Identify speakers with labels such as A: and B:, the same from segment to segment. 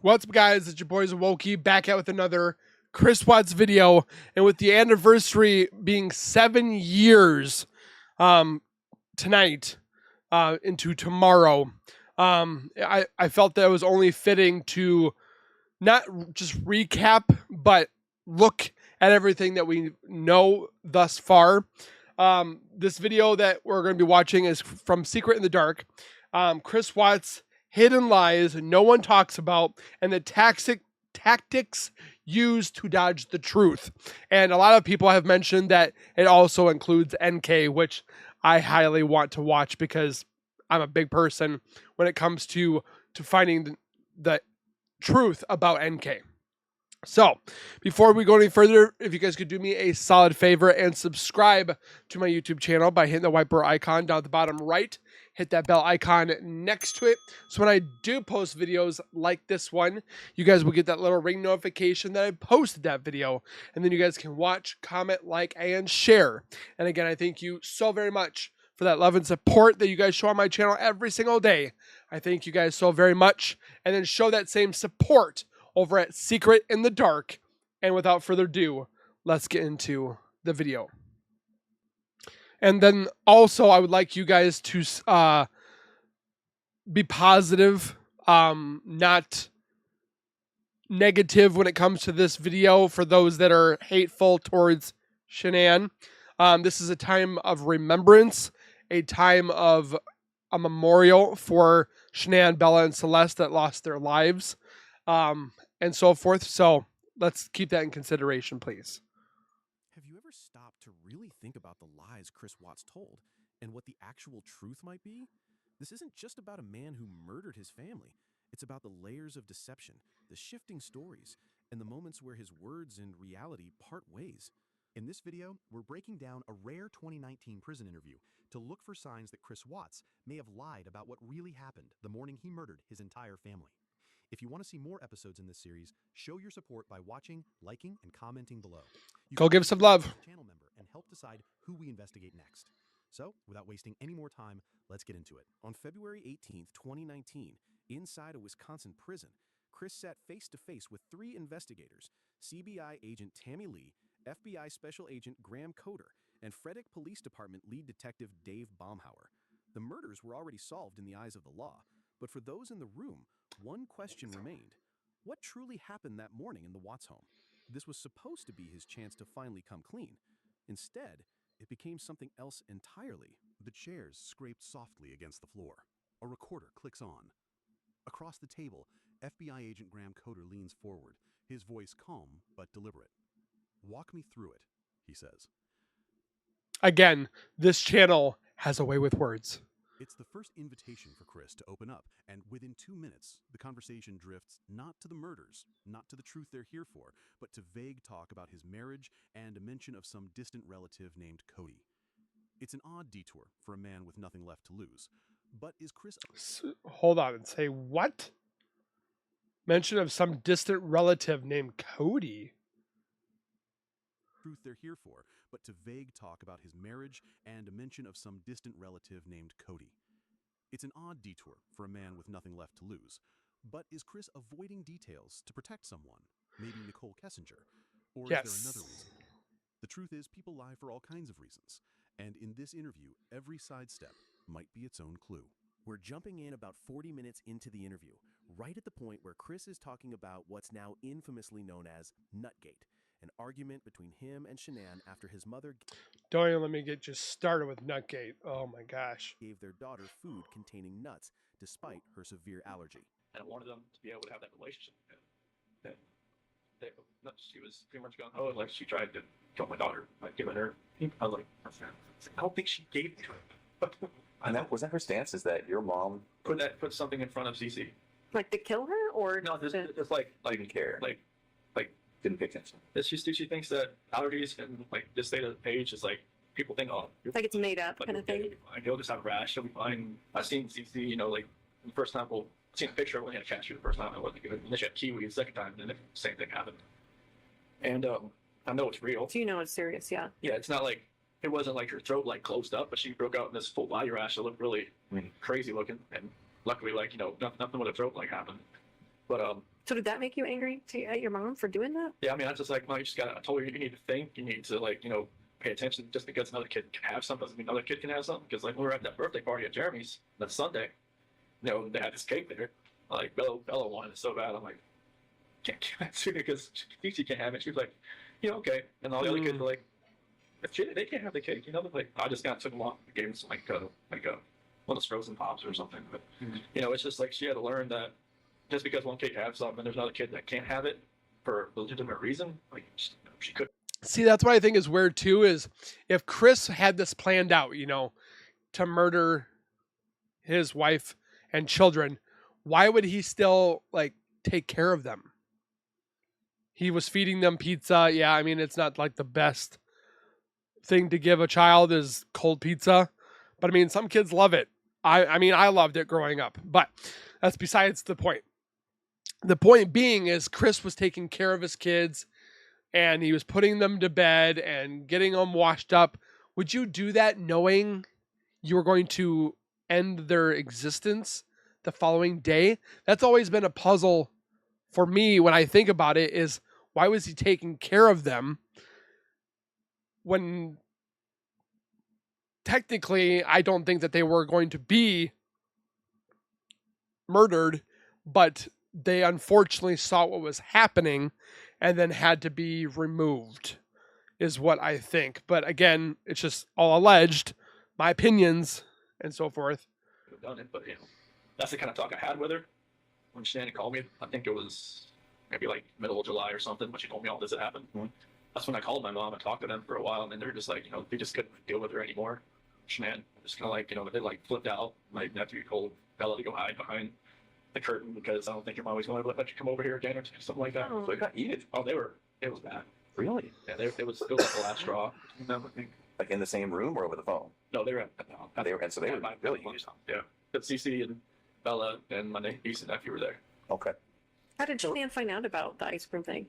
A: What's up, guys? It's your boys Wokey back out with another Chris Watts video, and with the anniversary being 7 years tonight into tomorrow, I felt that it was only fitting to not just recap, but look at everything that we know thus far. This video that we're going to be watching is from Secret in the Dark. Chris Watts' hidden lies no one talks about, and the tactics used to dodge the truth. And a lot of people have mentioned that it also includes NK, which I highly want to watch because I'm a big person when it comes to finding the truth about NK. So, before we go any further, if you guys could do me a solid favor and subscribe to my YouTube channel by hitting the whiteboard icon down at the bottom right, hit that bell icon next to it. So when I do post videos like this one, you guys will get that little ring notification that I posted that video. And then you guys can watch, comment, like, and share. And again, I thank you so very much for that love and support that you guys show on my channel every single day. I thank you guys so very much. And then show that same support over at Secret in the Dark. And without further ado, let's get into the video. And then also, I would like you guys to be positive, not negative when it comes to this video for those that are hateful towards Shanann. This is a time of remembrance, a time of a memorial for Shanann, Bella, and Celeste that lost their lives, and so forth. So let's keep that in consideration, please.
B: Have you ever stopped to really think about the lies Chris Watts told and what the actual truth might be? This isn't just about a man who murdered his family. It's about the layers of deception, the shifting stories, and the moments where his words and reality part ways. In this video, we're breaking down a rare 2019 prison interview to look for signs that Chris Watts may have lied about what really happened the morning he murdered his entire family. If you want to see more episodes in this series, show your support by watching, liking, and commenting below.
A: Go give some love.
B: Channel member and help decide who we investigate next. So, without wasting any more time, let's get into it. On February 18th, 2019, inside a Wisconsin prison, Chris sat face to face with three investigators: CBI agent Tammy Lee, FBI Special Agent Graham Coder, and Frederick Police Department lead detective Dave Baumhauer. The murders were already solved in the eyes of the law, but for those in the room, one question remained. What truly happened that morning in the Watts home? This was supposed to be his chance to finally come clean. Instead, it became something else entirely.
C: The chairs scraped softly against the floor. A recorder clicks on. Across the table, FBI agent Graham Coder leans forward, his voice calm but deliberate. "Walk me through it," he says.
A: Again, this channel has a way with words.
C: It's the first invitation for Chris to open up, and within 2 minutes, the conversation drifts not to the murders, not to the truth they're here for, but to vague talk about his marriage and a mention of some distant relative named Cody. It's an odd detour for a man with nothing left to lose. But is Chris...
A: Hold on and say what? Mention of some distant relative named Cody.
C: Truth they're here for, but to vague talk about his marriage and a mention of some distant relative named Cody. It's an odd detour for a man with nothing left to lose. But is Chris avoiding details to protect someone? Maybe Nicholkessinger? Or
A: Yes.
C: is there another reason? The truth is, people lie for all kinds of reasons. And in this interview, every sidestep might be its own clue.
B: We're jumping in about 40 minutes into the interview, right at the point where Chris is talking about what's now infamously known as Nutgate, an argument between him and Shanann after his mother
A: Don't even let me get just started with Nutgate. Oh my gosh.
B: gave their daughter food containing nuts despite her severe allergy.
D: And I wanted them to be able to have that relationship. She was pretty much going, oh, like she tried to kill my daughter by giving her. I was like, I don't think she gave it to her.
E: And that was that her stance? Is that your mom
D: Put something in front of CC?
F: Like to kill her, or
D: No, just
E: didn't care,
D: like
E: didn't pay attention?
D: she thinks that allergies and like this state of the page is like people think, oh,
F: like it's made up
D: like,
F: kind of thing.
D: He'll just have a rash. He'll be fine. I've seen CC, like the first time. Well, I've seen a picture when he had a cashew the first time. It wasn't good. And then she had kiwi the second time, and then the same thing happened. And I know it's real.
F: So you know it's serious, yeah.
D: Yeah, it's not like it wasn't like her throat like closed up, but she broke out in this full body rash that looked really crazy looking. And luckily, like nothing with her throat like happened. But
F: So did that make you angry at your mom for doing that?
D: Yeah, I mean, I just like, Mom, you just gotta, I told her you need to think, you need to like, pay attention. Just because another kid can have something doesn't mean another kid can have something. Because like when we were at that birthday party at Jeremy's that Sunday, they had this cake there. Like Bella wanted it so bad. I'm like, can't give that to her because she can't have it. She was like, okay. And all the other kids were like, they can't have the cake. Like I just kind of took them off and gave them some like one of those frozen pops or something. But it's just like she had to learn that just because one kid can have something, and there's another kid that can't have it for a legitimate reason. Like she could.
A: See, that's what I think is weird too, is if Chris had this planned out, to murder his wife and children, why would he still like take care of them? He was feeding them pizza. Yeah, I mean, it's not like the best thing to give a child is cold pizza, but I mean, some kids love it. I mean, I loved it growing up, but that's besides the point. The point being is Chris was taking care of his kids and he was putting them to bed and getting them washed up. Would you do that knowing you were going to end their existence the following day? That's always been a puzzle for me when I think about it, is why was he taking care of them when technically I don't think that they were going to be murdered, but they unfortunately saw what was happening and then had to be removed, is what I think. But again, it's just all alleged, my opinions and so forth.
D: Could have done it, but that's the kind of talk I had with her when Shannon called me. I think it was maybe like middle of July or something when she told me all this had happened. That's when I called my mom and talked to them for a while, and then they're just like, they just couldn't deal with her anymore. Shannon just kind of like, they like flipped out. My nephew told Bella to go hide behind the curtain because I don't think your mom was going to let you come over here again or something like that.
F: Oh.
E: So it got heated.
D: Oh, it was bad.
E: Really?
D: Yeah, it was like the last straw. I think.
E: Like in the same room or over the phone?
D: No, they were at
E: They were really heated.
D: Yeah, but Cece and Bella and my niece and nephew were there.
E: Okay.
F: How did Shanann find out about the ice cream thing?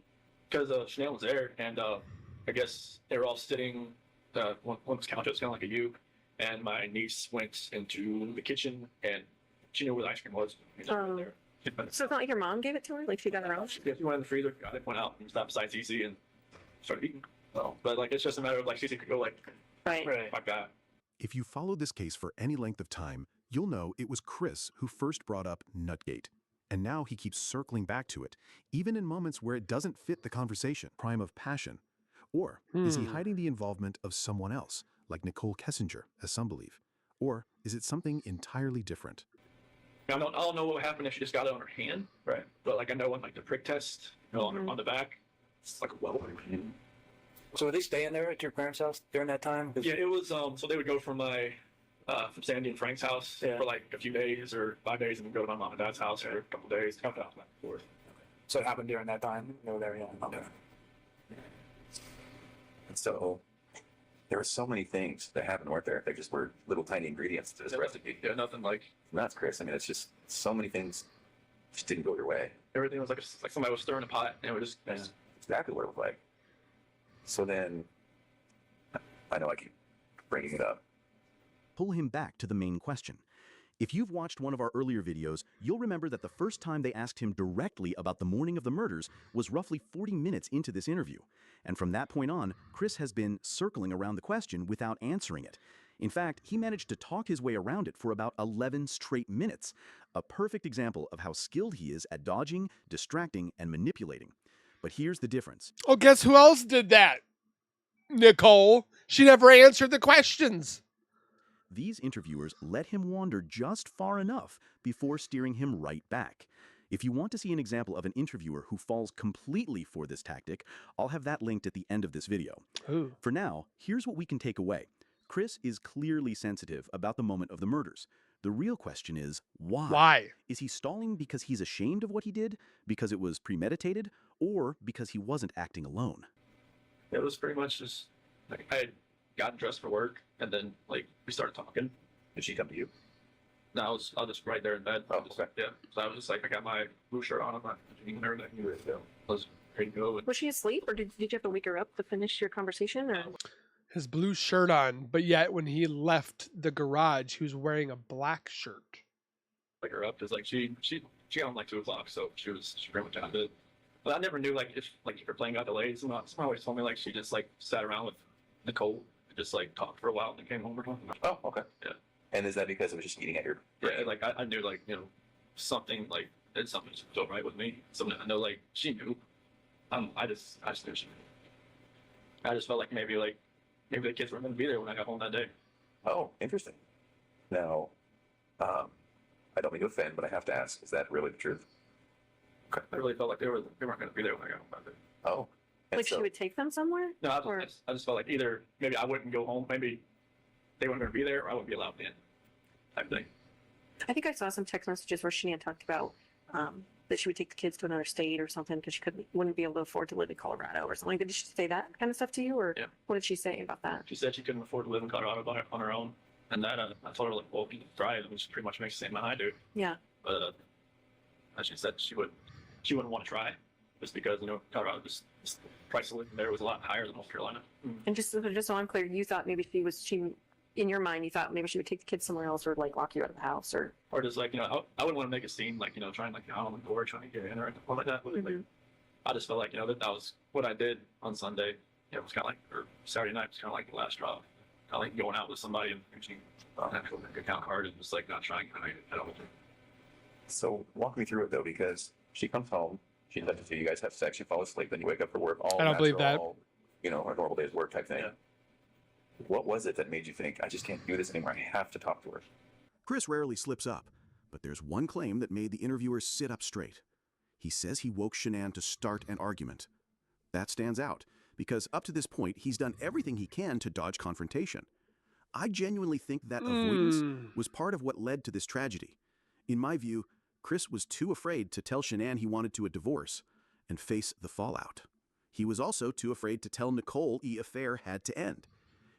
D: Because Chanel was there, and I guess they were all sitting one was couch. It was kind of like a U, and my niece went into the kitchen, and she knew where the ice cream was. There.
F: So it's not like your mom gave it to her? Like she got her own?
D: Yeah, she went in the freezer, got it, went out, and stopped beside Cece, and started eating. So, but like it's just a matter of like Cece could go like like that.
B: If you followed this case for any length of time, you'll know it was Chris who first brought up Nutgate. And now he keeps circling back to it, even in moments where it doesn't fit the conversation. Crime of passion. Or is he hiding the involvement of someone else, like Nicholkessinger, as some believe? Or is it something entirely different?
D: I don't know what happened if she just got it on her hand, right? But like I know on like the prick test, on the back, it's like a well.
G: So were they staying there at your parents' house during that time?
D: Yeah, it was. So they would go from from Sandy and Frank's house for like a few days or 5 days, and then go to my mom and dad's house for a couple days, back and forth.
G: So it happened during that time? They were there, yeah. Okay.
E: And so there were so many things that happened, weren't there? There just were little tiny ingredients to this recipe.
D: Yeah, nothing like
E: That's Chris. I mean, it's just so many things just didn't go your way.
D: everything was like somebody was stirring a pot, and it was just
E: That's exactly what it was like. So then, I know I keep bringing it up.
B: Pull him back to the main question. If you've watched one of our earlier videos, you'll remember that the first time they asked him directly about the morning of the murders was roughly 40 minutes into this interview. And from that point on, Chris has been circling around the question without answering it. In fact, he managed to talk his way around it for about 11 straight minutes. A perfect example of how skilled he is at dodging, distracting, and manipulating. But here's the difference.
A: Oh, guess who else did that? Nicole. She never answered the questions.
B: These interviewers let him wander just far enough before steering him right back. If you want to see an example of an interviewer who falls completely for this tactic, I'll have that linked at the end of this video.
A: Ooh.
B: For now, here's what we can take away. Chris is clearly sensitive about the moment of the murders. The real question is, why?
A: Why?
B: Is he stalling because he's ashamed of what he did, because it was premeditated, or because he wasn't acting alone?
D: it was pretty much just like I had gotten dressed for work, and then like we started talking.
E: Did she come to you?
D: And I was just right there in bed.
E: Oh,
D: Just,
E: okay.
D: yeah. So I was just like, I got my blue shirt on, I'm not and everything. I was ready to go. And
F: Was she asleep, or did you have to wake her up to finish your conversation? Or
A: His blue shirt on, but yet when he left the garage, he was wearing a black shirt.
D: wake her up because like she got home like 2 o'clock, so she pretty much out of it. But I never knew like if you're playing out delays. Someone always told me like she just like sat around with Nicole, and just like talked for a while and then came home or something.
E: Oh, okay.
D: Yeah.
E: And is that because it was just eating at your
D: Yeah, like I knew like something like did something so right with me. Something I know like she knew. I just knew she knew. I just felt like maybe the kids weren't going to be there when I got home that day.
E: Oh, interesting. Now, I don't mean to offend, but I have to ask, is that really the truth?
D: I really felt like they weren't going to be there when I got home that day.
E: Oh. And
F: Like she would take them somewhere?
D: No,
F: Or-
D: I just felt like either maybe I wouldn't go home, maybe they weren't going to be there, or I wouldn't be allowed in, type thing.
F: I think I saw some text messages where Shanann talked about that she would take the kids to another state or something because she wouldn't be able to afford to live in Colorado or something. Did she say that kind of stuff to you, or
D: Yeah.
F: what did she say about that?
D: She said she couldn't afford to live in Colorado on her own, and that I told her like, well, you can try it, which pretty much makes the same amount I do.
F: Yeah.
D: But as she said, she wouldn't want to try, just because Colorado just the price of living there was a lot higher than North Carolina.
F: And just so I'm clear, you thought maybe she in your mind you thought maybe she would take the kids somewhere else or like lock you out of the house or
D: Or just like I wouldn't want to make a scene like trying like out on the door trying to get in or anything like that. But, like,
F: Mhm.
D: I just felt like that was what I did on Sunday. It was kind of like or Saturday night was kind of like the last straw. Kind of like going out with somebody and using an actual bank account card and just like not trying at all.
E: so walk me through it though, because she comes home, she does it to you guys have sex, you fall asleep, then you wake up for work. All
A: I don't believe that.
E: natural, a normal day's work type thing.
D: Yeah.
E: What was it that made you think, I just can't do this anymore? I have to talk to her.
B: Chris rarely slips up, but there's one claim that made the interviewers sit up straight. He says he woke Shanann to start an argument. That stands out, because up to this point, he's done everything he can to dodge confrontation. I genuinely think that avoidance was part of what led to this tragedy. In my view, Chris was too afraid to tell Shanann he wanted to a divorce and face the fallout. He was also too afraid to tell Nicole the affair had to end.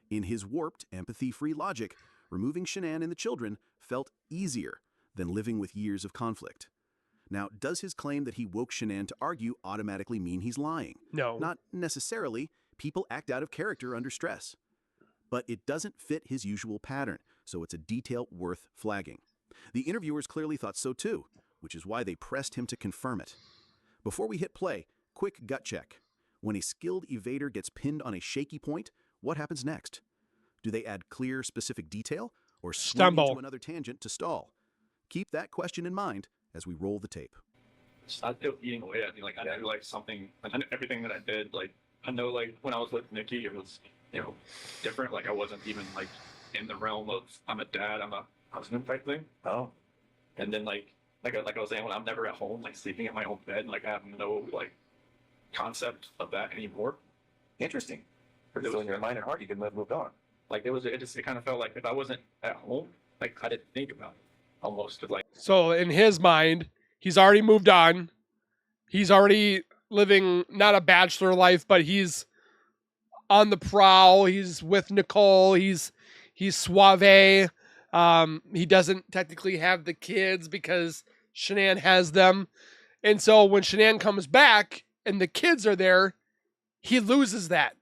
B: In his warped, empathy-free logic, removing Shanann and the children felt easier than living with years of conflict. Now, does his claim that he woke Shanann to argue automatically mean he's lying?
A: No.
B: Not necessarily. People act out of character under stress. But it doesn't fit his usual pattern, so it's a detail worth flagging. The interviewers clearly thought so too, which is why they pressed him to confirm it. Before we hit play, quick gut check. When a skilled evader gets pinned on a shaky point, what happens next? Do they add clear, specific detail, or swing
A: Stumble.
B: into another tangent to stall? Keep that question in mind as we roll the tape.
D: I feel eating away at me. Like I knew like something. I knew everything that I did. Like I know like when I was with Nikki, it was different. Like I wasn't even like in the realm of I'm a dad, I'm a husband type thing.
E: Oh.
D: And then like I was saying, when I'm never at home, like sleeping in my own bed, like I have no like concept of that anymore.
E: Interesting. So in your mind and heart, you could have moved on.
D: Like it kind of felt like if I wasn't at home, like I didn't think about it almost. Like
A: So in his mind, he's already moved on. He's already living not a bachelor life, but he's on the prowl. He's with Nicole. He's suave. He doesn't technically have the kids because Shanann has them. And so when Shanann comes back and the kids are there, he loses that.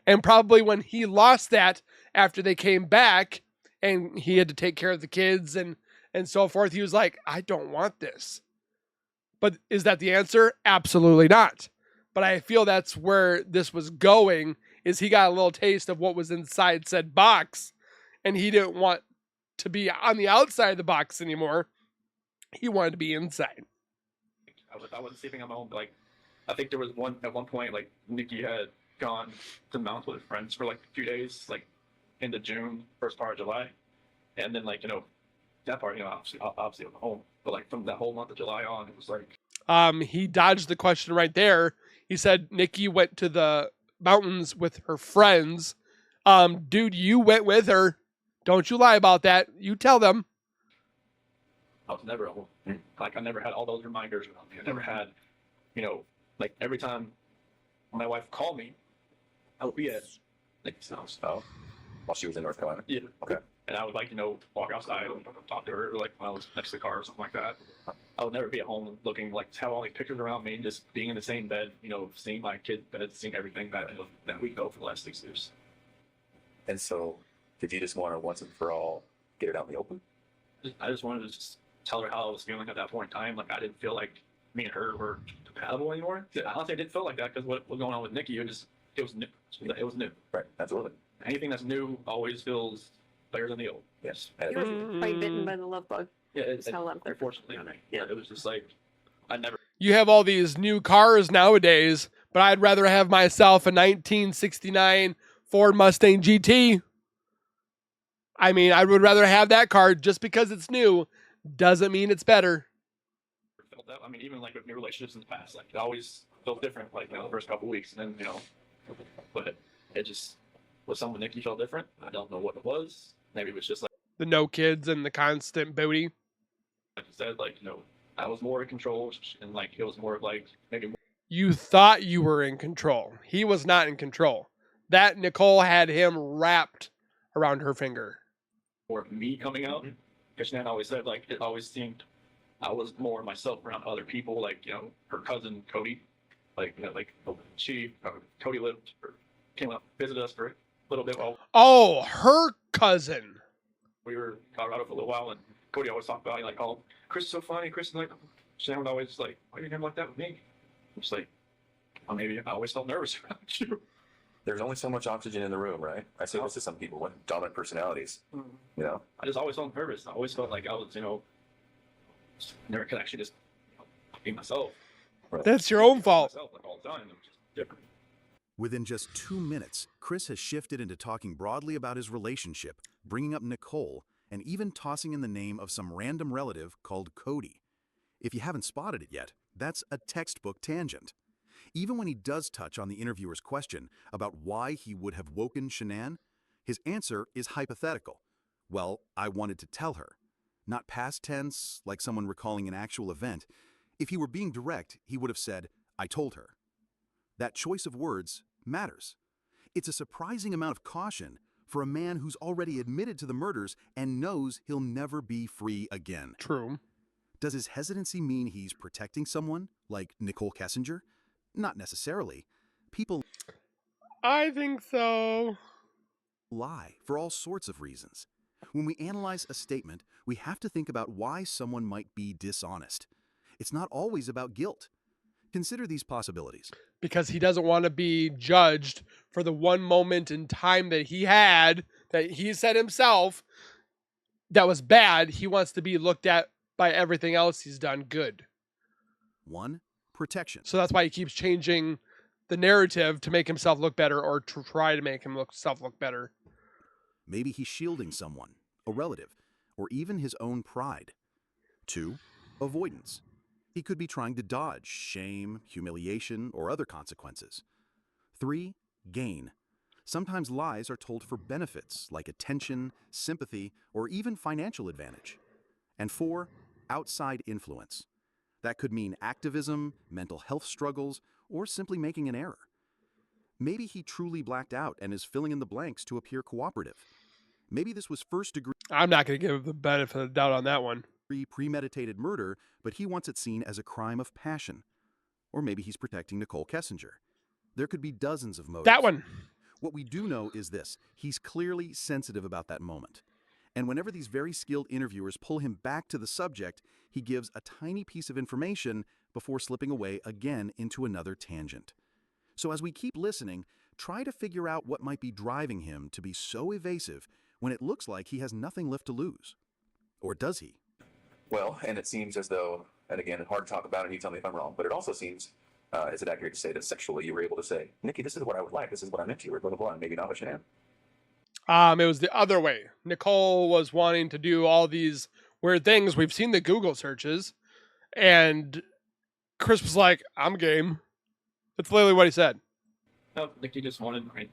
A: And probably when he lost that after they came back and he had to take care of the kids and so forth, he was like, I don't want this. But is that the answer? Absolutely not. But I feel that's where this was going, is he got a little taste of what was inside said box, and he didn't want to be on the outside of the box anymore. He wanted to be inside.
D: I wasn't sleeping on my own. Like I think there was at one point like Nikki had gone to the mountains with friends for like a few days, like into June, first part of July, and then like that part obviously I was home, but like from that whole month of July on, it was like
A: He dodged the question right there. He said Nikki went to the mountains with her friends. Dude, you went with her. Don't you lie about that. You tell them.
D: I was never at home. Like I never had all those reminders around me. I never had, like every time my wife called me, I would be at Nikki's house.
E: Oh. While she was in North Carolina?
D: Yeah.
E: Okay.
D: And I would walk outside and talk to her, like when I was next to the car or something like that. I would never be at home looking like have all these pictures around me and just being in the same bed, seeing my kid bed, seeing everything that we go for the last 6 years.
E: And so, did you just want to once and for all get it out in the open?
D: I just wanted to just tell her how I was feeling at that point in time. Like I didn't feel like me and her were compatible anymore. Honestly, I didn't feel like that because what was going on with Nikki, it was new. It was new.
E: Right. Absolutely.
D: Anything that's new always feels better than the old.
E: Yes.
F: You were probably bitten by the love bug.
D: Yeah,
F: That's how a lot of people
D: unfortunately,
F: yeah.
D: it was just like I never.
A: You have all these new cars nowadays, but I'd rather have myself a 1969 Ford Mustang GT. I mean, I would rather have that car just because it's new doesn't mean it's better.
D: Felt that. I mean, even like with new relationships in the past, like it always felt different. Like the first couple weeks, and then but it just with someone Nikki felt different. I don't know what it was. Maybe it was just like
A: The no kids and the constant booty.
D: you said, like I was more in control, and like it was more of like maybe more
A: You thought you were in control. He was not in control. That Nicole had him wrapped around her finger.
D: of me coming out. Because Shanann always said like it always seemed I was more myself around other people, like her cousin Cody, like Cody lived or came up visited us for a little bit while
A: Oh, her cousin.
D: we were in Colorado for a little while, and Cody always talked about like, oh, Chris is so funny. Chris is like, Shanann would always like, why are you never like that with me? I'm just like, well, maybe I always felt nervous around you.
E: There's only so much oxygen in the room, right? I say this to some people with dominant personalities.
D: I just always felt nervous. I always felt like I was, never could actually just be myself.
A: That's your own fault.
D: Myself, like all the time. It was just different.
B: Within just 2 minutes, Chris has shifted into talking broadly about his relationship, bringing up Nicole, and even tossing in the name of some random relative called Cody. If you haven't spotted it yet, that's a textbook tangent. Even when he does touch on the interviewer's question about why he would have woken Shanann, his answer is hypothetical. Well, I wanted to tell her. Not past tense, like someone recalling an actual event. If he were being direct, he would have said, I told her. That choice of words matters. It's a surprising amount of caution for a man who's already admitted to the murders and knows he'll never be free again.
A: True.
B: Does his hesitancy mean he's protecting someone, like Nicholkessinger? Not necessarily. People
A: I think so.
B: lie for all sorts of reasons. When we analyze a statement, we have to think about why someone might be dishonest. It's not always about guilt. Consider these possibilities.
A: Because he doesn't want to be judged for the one moment in time that he had, that he said himself, that was bad. He wants to be looked at by everything else he's done good.
B: 1. Protection.
A: So that's why he keeps changing the narrative to make himself look better or to try to make himself look better.
B: Maybe he's shielding someone, a relative, or even his own pride. 2. Avoidance. He could be trying to dodge shame, humiliation, or other consequences. 3. Gain. Sometimes lies are told for benefits like attention, sympathy, or even financial advantage. And 4. Outside influence. That could mean activism, mental health struggles, or simply making an error. Maybe he truly blacked out and is filling in the blanks to appear cooperative. Maybe this was first-degree
A: I'm not going to give the benefit of the doubt on that one.
B: premeditated murder, but he wants it seen as a crime of passion. Or maybe he's protecting Nicholkessinger. There could be dozens of motives.
A: That one.
B: What we do know is this: he's clearly sensitive about that moment. And whenever these very skilled interviewers pull him back to the subject, he gives a tiny piece of information before slipping away again into another tangent. So as we keep listening, try to figure out what might be driving him to be so evasive when it looks like he has nothing left to lose. Or does he?
E: Well, and it seems as though, and again, it's hard to talk about, and you tell me if I'm wrong, but it also seems, is it accurate to say that sexually you were able to say, Nikki, this is what I would like, this is what I'm into, or blah, blah, blah, and maybe not with Shanann?
A: It was the other way. Nicole was wanting to do all these weird things. We've seen the Google searches, and Chris was like, I'm game. That's literally what he said.
D: No, Nikki just wanted. I mean,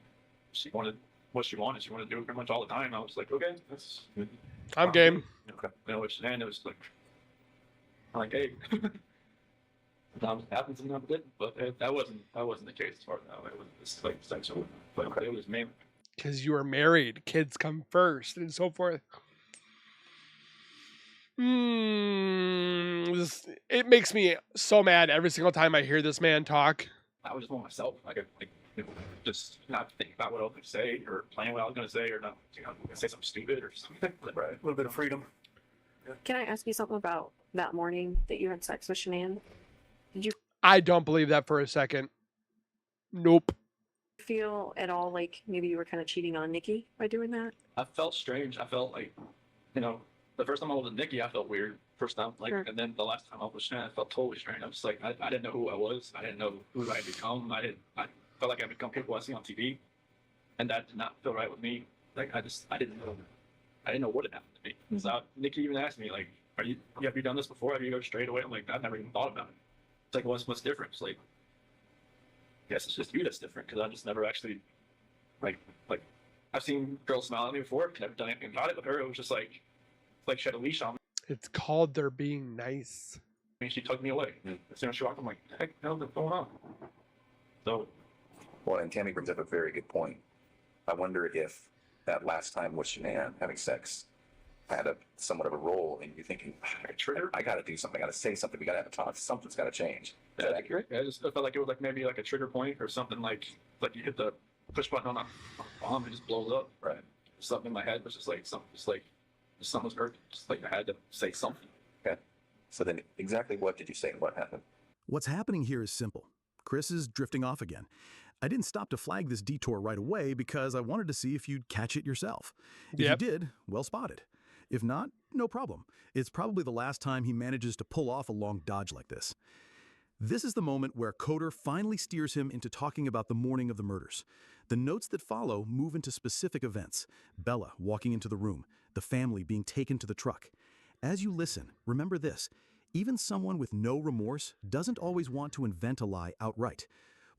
D: she wanted what she wanted. She wanted to do it pretty much all the time. I was like, okay, that's.
A: I'm game.
D: Okay. With Shanann, it was like, I'm like, hey. Sometimes it happens, sometimes it didn't. But that wasn't the case as far as now. It was like sexual, but it was mainly.
A: Because you were married, kids come first, and so forth. It makes me so mad every single time I hear this man talk.
D: I was just want myself. Just not think about what I was going to say or plan what I was going to say or not, say something stupid or something.
G: Right. A little bit of freedom.
F: Can I ask you something about that morning that you had sex with Shanann? Did you
A: I don't believe that for a second. Nope.
F: feel at all like maybe you were kind of cheating on Nikki by doing that?
D: I felt strange. I felt like, the first time I was with Nikki, I felt weird. First time,
F: Sure.
D: and then the last time I was with Shannon, I felt totally strange. I was like, I didn't know who I was. I didn't know who I had become. I felt like I had become people I see on TV, and that did not feel right with me. Like I didn't know what had happened to me. So Nikki even asked me like, have you done this before? Have you go straight away? I'm like, I've never even thought about it. It's like, what's different? It's like, I guess it's just you that's different because I just never actually, like I've seen girls smile at me before, never done anything about it. With her, it was just like she had a leash on me.
A: It's called they're being nice.
D: I mean, she took me away. As soon as she walked, I'm like, heck, hell's going on? So,
E: Well, and Tammy brings up a very good point. I wonder if that last time with Shanann having sex had somewhat of a role in you thinking,
D: a trigger.
E: I got to do something. I got to say something. We got to have a talk. Something's got to change. Is that accurate?
D: Yeah, I just felt like it was like maybe like a trigger point or something like you hit the push button on a bomb and it just blows up.
E: Right.
D: Something in my head was just like something was hurt. Just like I had to say something.
E: Okay. So then exactly what did you say and what happened?
B: What's happening here is simple. Chris is drifting off again. I didn't stop to flag this detour right away because I wanted to see if you'd catch it yourself. If
A: Yep.
B: you did, well spotted. If not, no problem. It's probably the last time he manages to pull off a long dodge like this. This is the moment where Coder finally steers him into talking about the morning of the murders. The notes that follow move into specific events. Bella walking into the room, the family being taken to the truck. As you listen, remember this. Even someone with no remorse doesn't always want to invent a lie outright.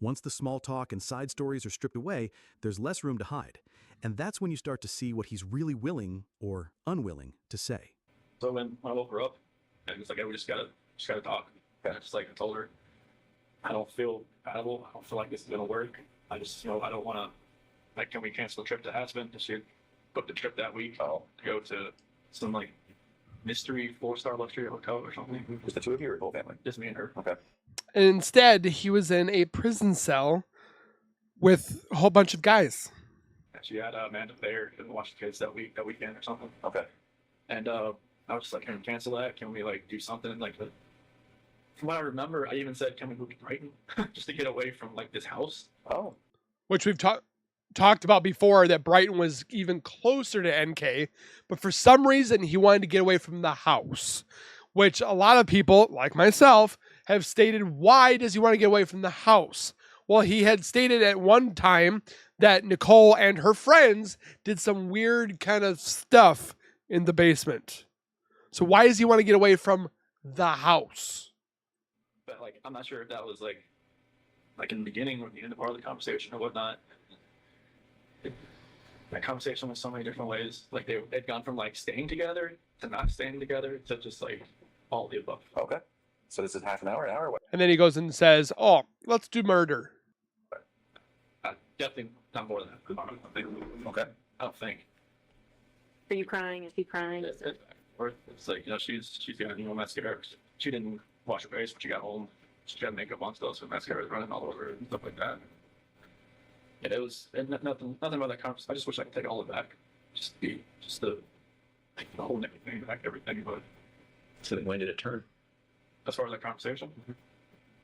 B: Once the small talk and side stories are stripped away, there's less room to hide. And that's when you start to see what he's really willing or unwilling to say.
D: So when I woke her up, and it's like, hey, we just gotta talk. And I told her, I don't feel compatible. I don't feel like this is gonna work. I just, I don't want to. Like, can we cancel the trip to Aspen? She had booked the trip that week to go to some like mystery 4-star luxury hotel or something.
E: Just the two of you or the whole family?
D: Just me and her.
E: Okay.
A: And instead, he was in a prison cell with a whole bunch of guys.
D: And she had Amanda there to watch the kids that weekend or something.
E: Okay.
D: And I was just like, can we cancel that? Can we like do something like that? From what I remember, I even said, can we move to Brighton just to get away from like this house?
E: Oh.
A: Which we've talked about before, that Brighton was even closer to NK, but for some reason he wanted to get away from the house, which a lot of people, like myself, have stated, why does he want to get away from the house? Well, he had stated at one time that Nicole and her friends did some weird kind of stuff in the basement. So why does he want to get away from the house?
D: But like, I'm not sure if that was like in the beginning or the end of part of the conversation or whatnot. That conversation was so many different ways. Like they'd gone from like staying together to not staying together to just like all of the above.
E: Okay. So this is half an hour, or what?
A: And then he goes and says, oh, let's do murder.
D: Definitely not more than that.
E: Okay.
D: I don't think.
F: Are you crying? Is he crying?
D: It's like, she's got mascara. She didn't wash her face when she got home. She got makeup on still, so mascara was running all over her and stuff like that. Yeah, it was nothing about that conversation. I just wish I could take all of it back. Just the holding everything back, everything. But
E: So then when did it turn?
D: as far as that conversation,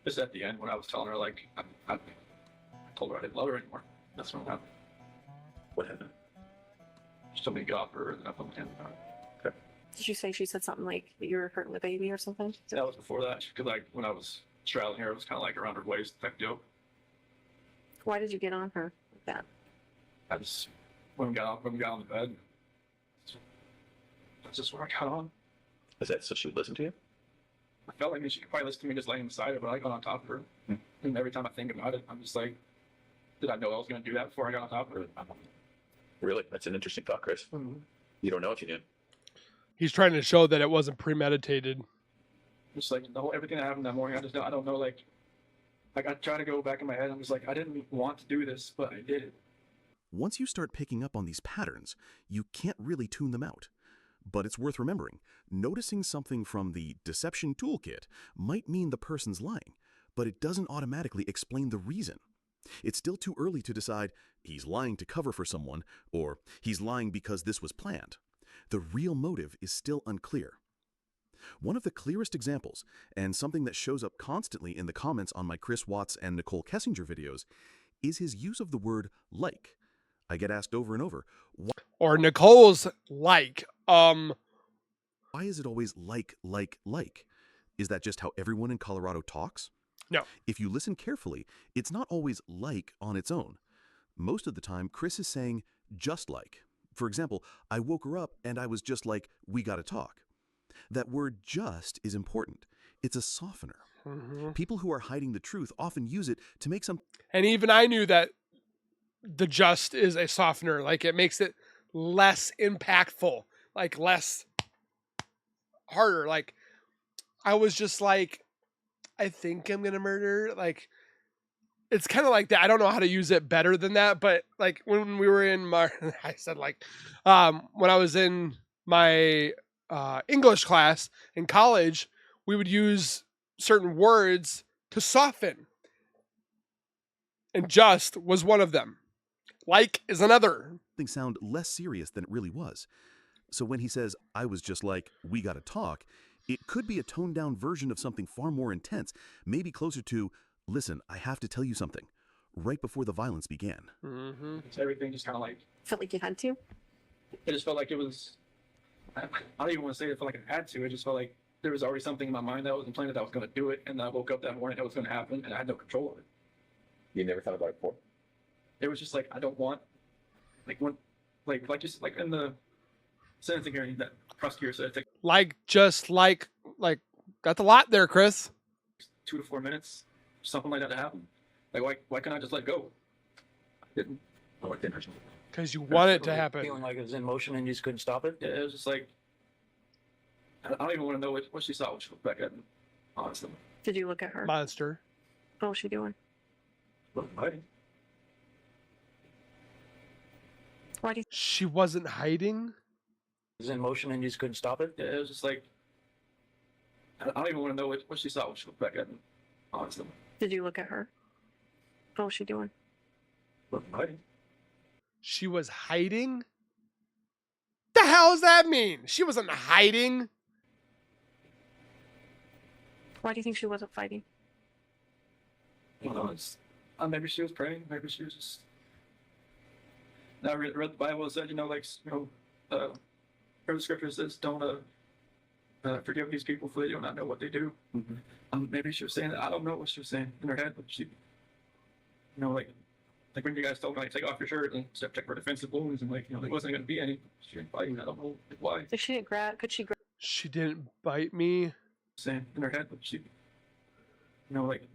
D: just at the end when I was telling her like I told her I didn't love her anymore. That's when it happened.
E: What happened?
D: She told me to get off her, and then I put my hand on her.
F: Did you say she said something like that you were hurting the baby or something?
D: That was before that, because like when I was straddling her, it was kind of like around her waist type deal.
F: Why did you get on her like that?
D: I just when we got on the bed, that's just where I got on.
E: Is that so she would listen to you?
D: I felt like she could probably listen to me just laying beside her, but I got on top of her. And every time I think about it, I'm just like, did I know I was going to do that before I got on top of her?
E: Really? That's an interesting thought, Chris. You don't know if you knew.
A: He's trying to show that it wasn't premeditated.
D: Just like everything that happened that morning, I don't know, like I try to go back in my head. I'm just like, I didn't want to do this, but I did it.
B: Once you start picking up on these patterns, you can't really tune them out. But it's worth remembering, noticing something from the deception toolkit might mean the person's lying, but it doesn't automatically explain the reason. It's still too early to decide he's lying to cover for someone or he's lying because this was planned. The real motive is still unclear.
C: One of the clearest examples, and something that shows up constantly in the comments on my Chris Watts and Nicholkessinger videos, is his use of the word like. I get asked over and over,
A: Or Nicole's like.
C: why is it always like? Is that just how everyone in Colorado talks?
A: No.
C: If you listen carefully, it's not always like on its own. Most of the time, Chris is saying just like. For example, I woke her up and I was just like, we gotta talk. That word just is important. It's a softener.
A: Mm-hmm.
C: People who are hiding the truth often use it to make some.
A: And even I knew that the just is a softener. Like it makes it less impactful, like less harder. Like I was just like, I think I'm going to murder. Like it's kind of like that. I don't know how to use it better than that. But like when we were in my, I said like, when I was in my English class in college, we would use certain words to soften. And just was one of them. Like is another.
C: Things sound less serious than it really was. So when he says, I was just like, we gotta talk, it could be a toned down version of something far more intense, maybe closer to, listen, I have to tell you something, right before the violence began.
A: Mm-hmm.
D: So everything just kind of like,
F: Felt like you had to.
D: it just felt like it was, I don't even want to say it felt like I had to. It just felt like there was already something in my mind that was implanted that I was going to do it. And I woke up that morning, that was going to happen, and I had no control of it.
E: You never thought about it before?
D: It was just like, I don't want, like when, like just like in the sentencing hearing that prosecutor said, it takes
A: Like just like that's a lot there, Chris.
D: 2 to 4 minutes, something like that to happen. Like why can't I just let go? I didn't. Oh, I didn't.
A: Because you want it to happen.
G: Feeling like it was in motion and you just couldn't stop it.
D: Yeah, it was just like, I don't even want to know what she saw when she looked back at me, honestly.
F: Did you look at her?
A: Monster.
F: What was she doing?
D: Hiding.
F: Why do you
A: She wasn't hiding.
G: It was in motion and you just couldn't stop it.
D: Yeah, it was just like, I don't even want to know what she saw when she looked back at me, honestly.
F: Did you look at her? What was she doing?
D: Hiding.
A: She was hiding? The hell does that mean? She wasn't hiding.
F: Why do you think she wasn't fighting?
D: I don't know, it's, maybe she was praying, maybe she was just. Now I read the Bible and said, the scripture says, don't forgive these people for they do not know what they do.
E: Mm-hmm.
D: Maybe she was saying that. I don't know what she was saying in her head, but she, like when you guys told me, like, take off your shirt and check for defensive wounds, and there wasn't going to be any. She didn't fight me. I don't know why.
F: Like she didn't grab. Could she grab?
A: She didn't bite me.
D: Saying in her head, but she, like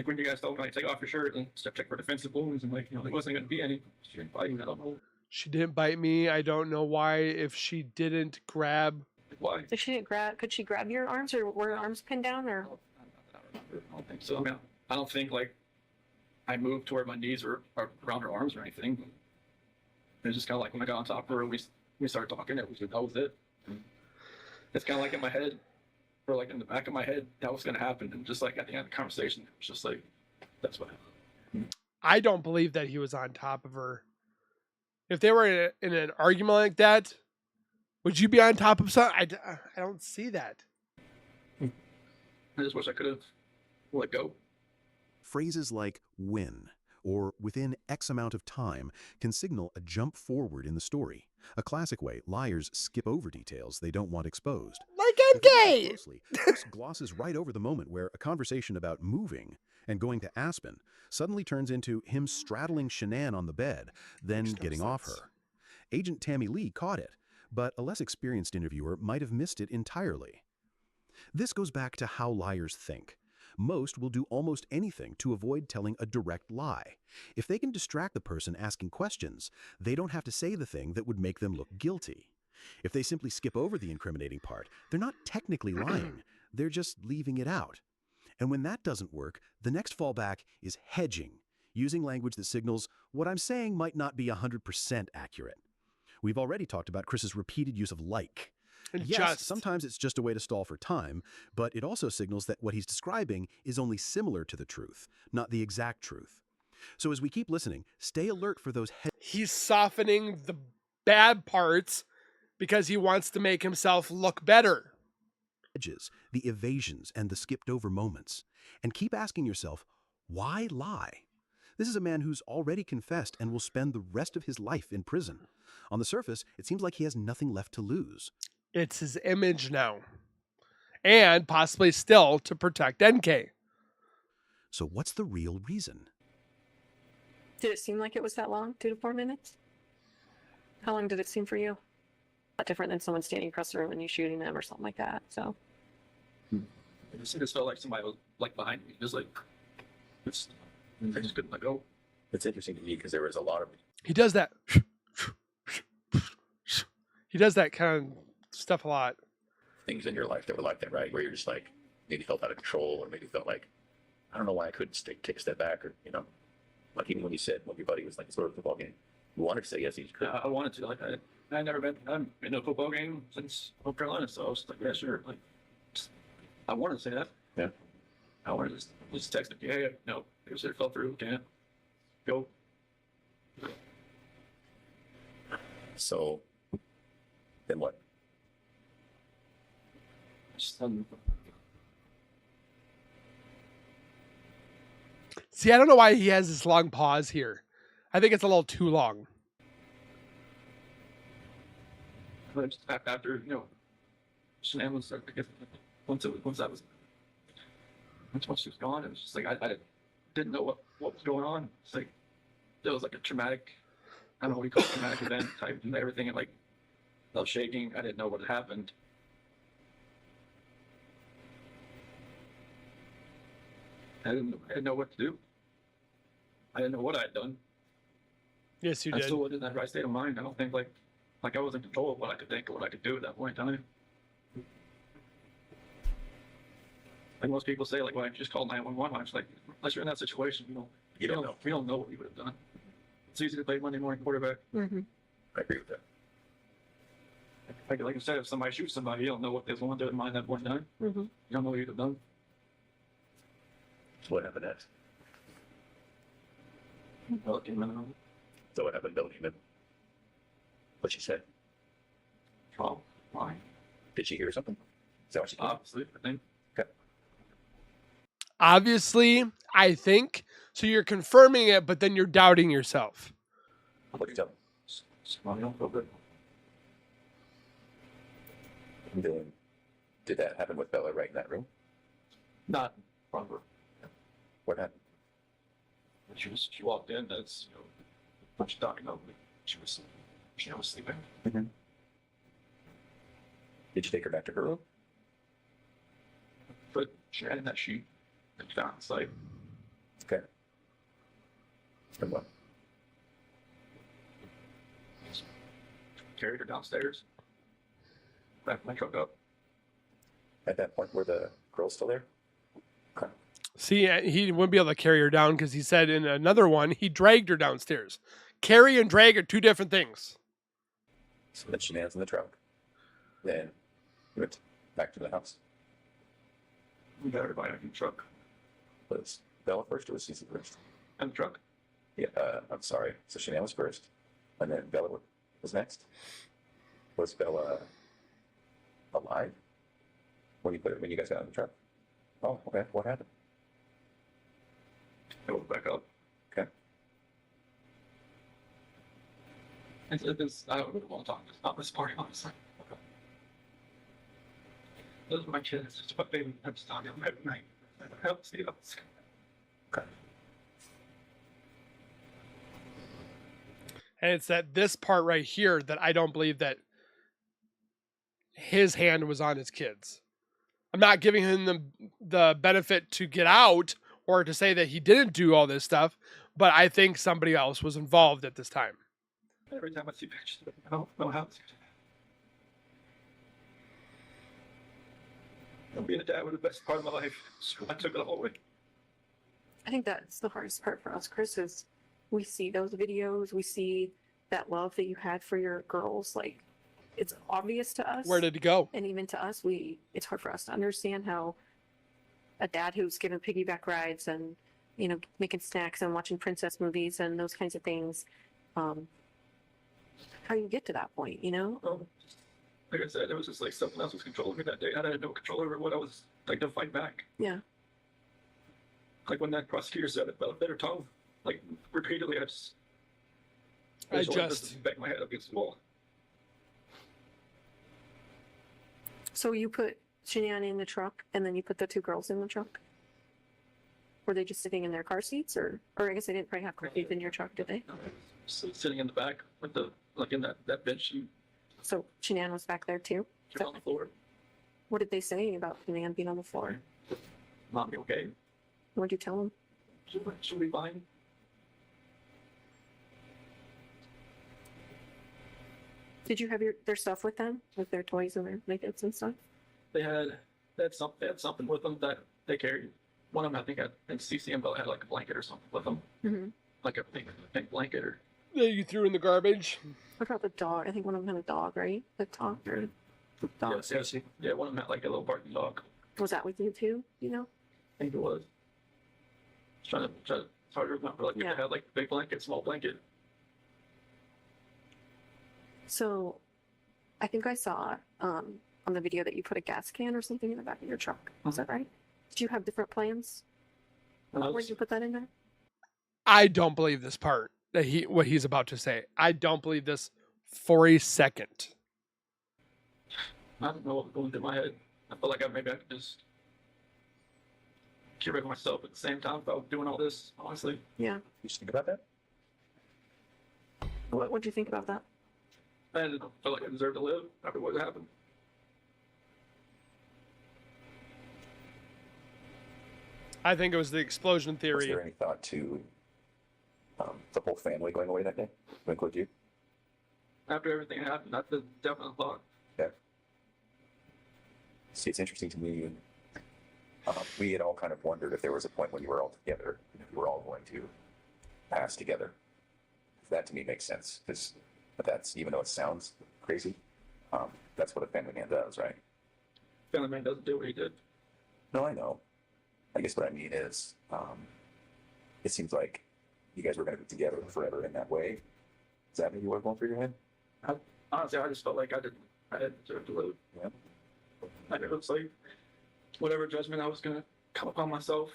D: when you guys told me, like, take off your shirt and check for defensive wounds, and there wasn't going to be any. She didn't fight me. I don't know
A: She didn't bite me. I don't know why. If she didn't grab.
D: why.
F: Like she didn't grab. Could she grab your arms, or were your arms pinned down, or?
D: I don't think so. I mean, I don't think like I moved to where my knees were around her arms or anything. It was just kind of like when I got on top of her, we started talking. That was it. It's kind of like in my head, or like in the back of my head, that was going to happen. And just like at the end of the conversation, it was just like, that's what happened.
A: I don't believe that he was on top of her. If they were in an argument like that, would you be on top of something? I don't see that.
D: I just wish I could have let go.
C: Phrases like when or within X amount of time can signal a jump forward in the story. A classic way liars skip over details they don't want exposed.
A: Like I'm
C: If you listen
A: gay.
C: closely, Chris glosses right over the moment where a conversation about moving and going to Aspen suddenly turns into him straddling Shanann on the bed, then
A: Makes no
C: getting off
A: sense.
C: her. Agent Tammy Lee caught it, but a less experienced interviewer might have missed it entirely. This goes back to how liars think. Most will do almost anything to avoid telling a direct lie. If they can distract the person asking questions, they don't have to say the thing that would make them look guilty. If they simply skip over the incriminating part, they're not technically lying, they're just leaving it out. And when that doesn't work, the next fallback is hedging, using language that signals what I'm saying might not be 100% accurate. We've already talked about Chris's repeated use of like.
A: And
C: Yes,
A: just
C: sometimes it's just a way to stall for time, but it also signals that what he's describing is only similar to the truth, not the exact truth. So as we keep listening, stay alert for those
A: he's softening the bad parts because he wants to make himself look better.
B: edges, the evasions, and the skipped over moments. And keep asking yourself, why lie? This is a man who's already confessed and will spend the rest of his life in prison. On the surface, it seems like he has nothing left to lose.
A: It's his image now. And possibly still to protect NK.
B: So what's the real reason?
F: Did it seem like it was that long? 2 to 4 minutes? How long did it seem for you? Not different than someone standing across the room and you shooting them or something like that. So
D: It just felt like somebody was like behind me, just like, I just couldn't let go.
E: It's interesting to me because there was a lot of
A: He does that. He does that kind of stuff a lot.
E: things in your life that were like that, right? Where you're just like, maybe felt out of control, or maybe felt like, I don't know why I couldn't take a step back, or, you know, like even when you said, when your buddy was like, sort of a football game, you wanted to say yes, you just couldn't.
D: I wanted to, like, I never been in a football game since North Carolina, so I was like, yeah, sure. Like, I wanted to say that.
E: Yeah.
D: I wanted to just text him, yeah, no, it fell through, can't go.
E: So, then what?
D: Just,
A: See, I don't know why he has this long pause here. I think it's a little too long.
D: just after, you know, shenanigans, I guess, once she was gone, it was just like, I didn't know what was going on. It's like, it was like a traumatic, I don't know what you call it, traumatic event type, and everything, and like, I was shaking, I didn't know what had happened. I didn't know what to do. I didn't know what I had done.
A: Yes, you
D: I
A: did.
D: still wasn't in that right state of mind. I don't think like I was in control of what I could think or what I could do at that point in time. Like most people say, like, well, I just called 911. I'm just like, unless you're in that situation, you don't know. We don't know what you would have done. It's easy to play Monday morning quarterback.
F: mm-hmm.
E: I agree with that.
D: Like I said, if somebody shoots somebody, you don't know what they was going through their mind at that point in time.
F: Mm-hmm.
D: You don't know what you'd have done.
E: So what happened next?
D: Well, it came in
E: So what happened, Bill came in? What she said?
D: trial. Why?
E: Did she hear something? Is that what she did?
D: Obviously, I think.
A: Obviously, I think. So you're confirming it, but then you're doubting yourself.
E: What did you tell me?
D: Well, you don't feel good.
E: Then, did that happen with Bella right in that room?
D: Not proper.
E: What happened?
D: She walked in. That's what she's talking about. She was sleeping.
E: Mm-hmm. Did you take her back to her room?
D: But she had in that sheet that you found on site.
E: Okay. And what?
D: Carried her downstairs. Backed my truck up.
E: At that point, were the girls still there? Okay.
A: See, he wouldn't be able to carry her down because he said in another one, he dragged her downstairs. Carry and drag are two different things.
E: So then she lands in the truck. Then you went back to the house.
D: We got everybody in the truck.
E: Was Bella first or was Cece first?
D: And the truck.
E: Yeah, I'm sorry. So Shanann was first, and then Bella was next. Was Bella alive when you guys got in the truck? Oh, okay. What happened?
D: I went back up.
E: Okay.
D: And so this, I don't really want to talk about this part, honestly. Those are my kids. It's what they have to talk about every night. I help see us.
E: Okay.
A: And it's at this part right here that I don't believe that his hand was on his kids. I'm not giving him the benefit to get out or to say that he didn't do all this stuff, but I think somebody else was involved at this time.
D: Every time I see pictures of it, I don't know how it's being a dad was the best part of my life. So I took it all away.
F: I think that's the hardest part for us, Chris, is we see those videos, we see that love that you had for your girls. Like, it's obvious to us.
A: Where did it go?
F: And even to us, it's hard for us to understand how a dad who's given piggyback rides and, making snacks and watching princess movies and those kinds of things, how you get to that point,
D: Well, like I said, it was just like something else was controlling me that day. I had no control over what I was like to fight back.
F: Yeah.
D: Like when that prosecutor said it, but better tongue, like repeatedly, I just bang my head up against the wall.
F: So you put Shanann in the truck, and then you put the two girls in the truck? Were they just sitting in their car seats, or I guess they didn't probably have car seats in your truck, did they?
D: So sitting in the back with the like in that bench,
F: So Shanann was back there too?
D: she was on the floor.
F: What did they say about Shanann being on the floor?
D: Mom, you okay?
F: What'd you tell them?
D: She'll be fine.
F: Did you have their stuff with them, with their toys and their blankets and stuff?
D: They had something with them that they carried. One of them, I think CCM had like a blanket or something with them,
F: Mm-hmm.
D: like a pink blanket or.
A: That you threw in the garbage.
F: What about the dog? I think one of them had a dog, right? The dog or the dog.
D: Yes, yeah, one of them had like a little barking dog.
F: Was that with you too? You know?
D: I think it was. It's hard to remember. Like,
F: Yeah.
D: They had like big blanket, small blanket.
F: So, I think I saw on the video that you put a gas can or something in the back of your truck. Was that right? Did you have different plans? Where did you put that in there?
A: I don't believe this part that what he's about to say. I don't believe this for a second.
D: I don't know what was going through my head. I felt like maybe I could just get rid of myself at the same time if I was doing all this, honestly.
F: Yeah.
E: You just think about that?
F: What'd you think about that?
D: I felt like I deserved to live after what happened.
A: I think it was the explosion
E: Was
A: theory.
E: there any thought to the whole family going away that day, to include you?
D: After everything happened, that's the definite thought.
E: Yeah. See, it's interesting to me. We had all kind of wondered if there was a point when you were all together, and if you were all going to pass together. That to me makes sense, but that's, even though it sounds crazy, that's what a family man does, right?
D: Family man doesn't do what he did.
E: No, I know. I guess what I mean is, it seems like you guys were going to be together forever in that way. Is that maybe what's going through your head?
D: Honestly, I just felt like I had deserved to live.
E: Yeah.
D: Like it was like whatever judgment I was gonna come upon myself,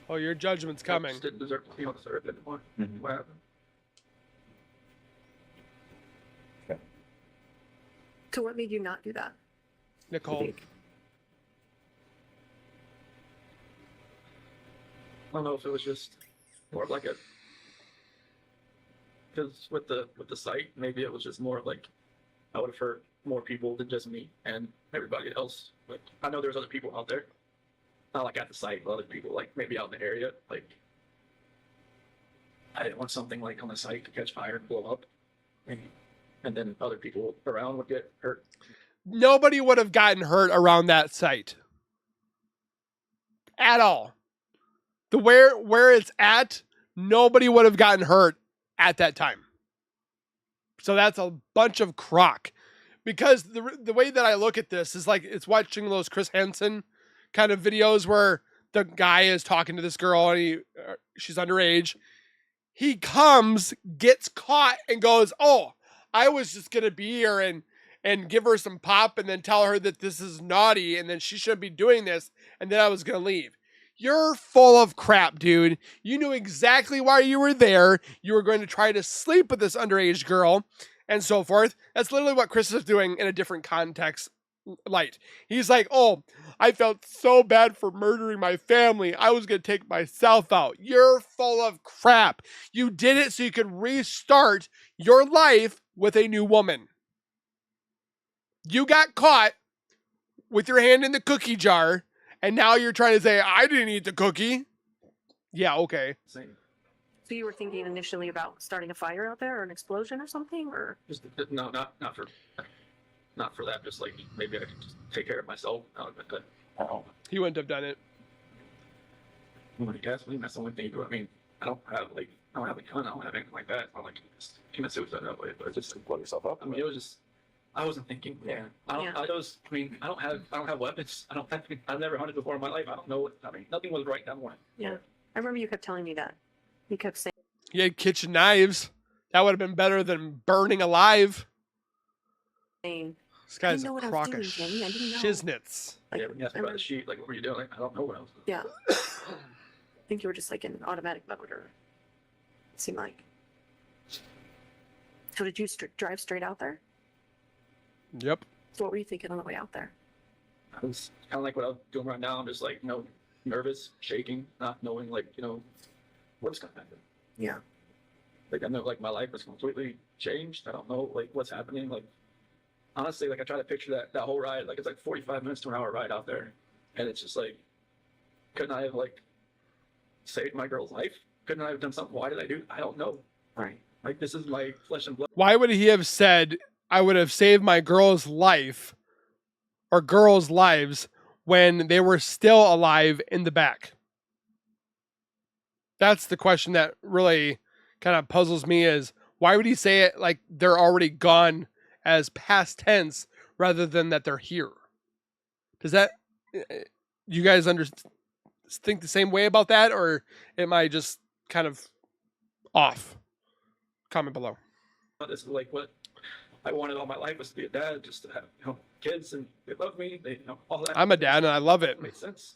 A: Oh, your judgment's
D: I
A: coming.
D: just didn't deserve it anymore.
E: Mhm.
D: What happened?
F: So what made you not do that?
A: Nicole.
D: I don't know if it was just more of like a, because with the site, maybe it was just more of like I would have hurt more people than just me and everybody else. But I know there's other people out there, not like at the site, but other people like maybe out in the area. Like I didn't want something like on the site to catch fire and blow up, and then other people around would get hurt.
A: Nobody would have gotten hurt around that site. At all. The where it's at, nobody would have gotten hurt at that time. So that's a bunch of crock. Because the way that I look at this is like it's watching those Chris Hansen kind of videos where the guy is talking to this girl and she's underage. He comes, gets caught, and goes, "Oh, I was just gonna be here and give her some pop and then tell her that this is naughty and then she shouldn't be doing this, and then I was gonna leave." You're full of crap, dude. You knew exactly why you were there. You were going to try to sleep with this underage girl and so forth. That's literally what Chris is doing in a different context light. He's like, "Oh, I felt so bad for murdering my family. I was going to take myself out." You're full of crap. You did it so you could restart your life with a new woman. You got caught with your hand in the cookie jar, and now you're trying to say, "I didn't eat the cookie." Yeah, okay.
D: Same.
F: So you were thinking initially about starting a fire out there or an explosion or something, or?
D: Just no, not for that. Just like maybe I could just take care of myself. I would admit that.
E: Oh,
A: He wouldn't have done it.
D: When gasoline, that's the only thing you do. I mean, I don't have a gun. I don't have anything like that. It's not like commit suicide that way. But
E: just to blow yourself up.
D: I mean, it was just. I wasn't thinking.
E: Yeah.
D: I don't.
F: Yeah.
D: I don't have weapons. I've never hunted before in my life. I don't know what. I mean, nothing was right that morning.
F: Yeah. I remember you kept telling me that. You kept saying,
A: He had kitchen knives That would have been better than burning alive.
F: Saying,
A: This guy's
F: know
A: a
F: what I was
A: crock of
F: doing, Jenny. I didn't know.
A: shiznits.
F: Like,
D: Yeah, when you asked me about the sheet, like, what were you doing? Like, I don't know what I was doing.
F: yeah. I think you were just like in automatic mode, or it seemed like. So did you drive straight out there?
A: Yep.
F: So what were you thinking on the way out there?
D: I was kind of like what I'm doing right now. I'm just like, nervous, shaking, not knowing, like, what's going to happen.
F: Yeah.
D: Like, I know, like, my life is completely changed. I don't know, like, what's happening. Like, honestly, like, I try to picture that whole ride. Like, it's like 45 minutes to an hour ride out there. And it's just like, couldn't I have, like, saved my girl's life? Couldn't I have done something? Why did I do it? I don't know.
F: Right.
D: Like, this is my flesh and blood.
A: Why would he have said, I would have saved my girl's life or girls' lives when they were still alive in the back? That's the question that really kind of puzzles me, is why would he say it like they're already gone as past tense rather than that they're here? Does that, you guys think the same way about that, or am I just kind of off? Comment below.
D: This is like what I wanted all my life, was to be a dad, just to have kids, and they love me. They all that.
A: I'm a dad and I love it.
D: Made sense.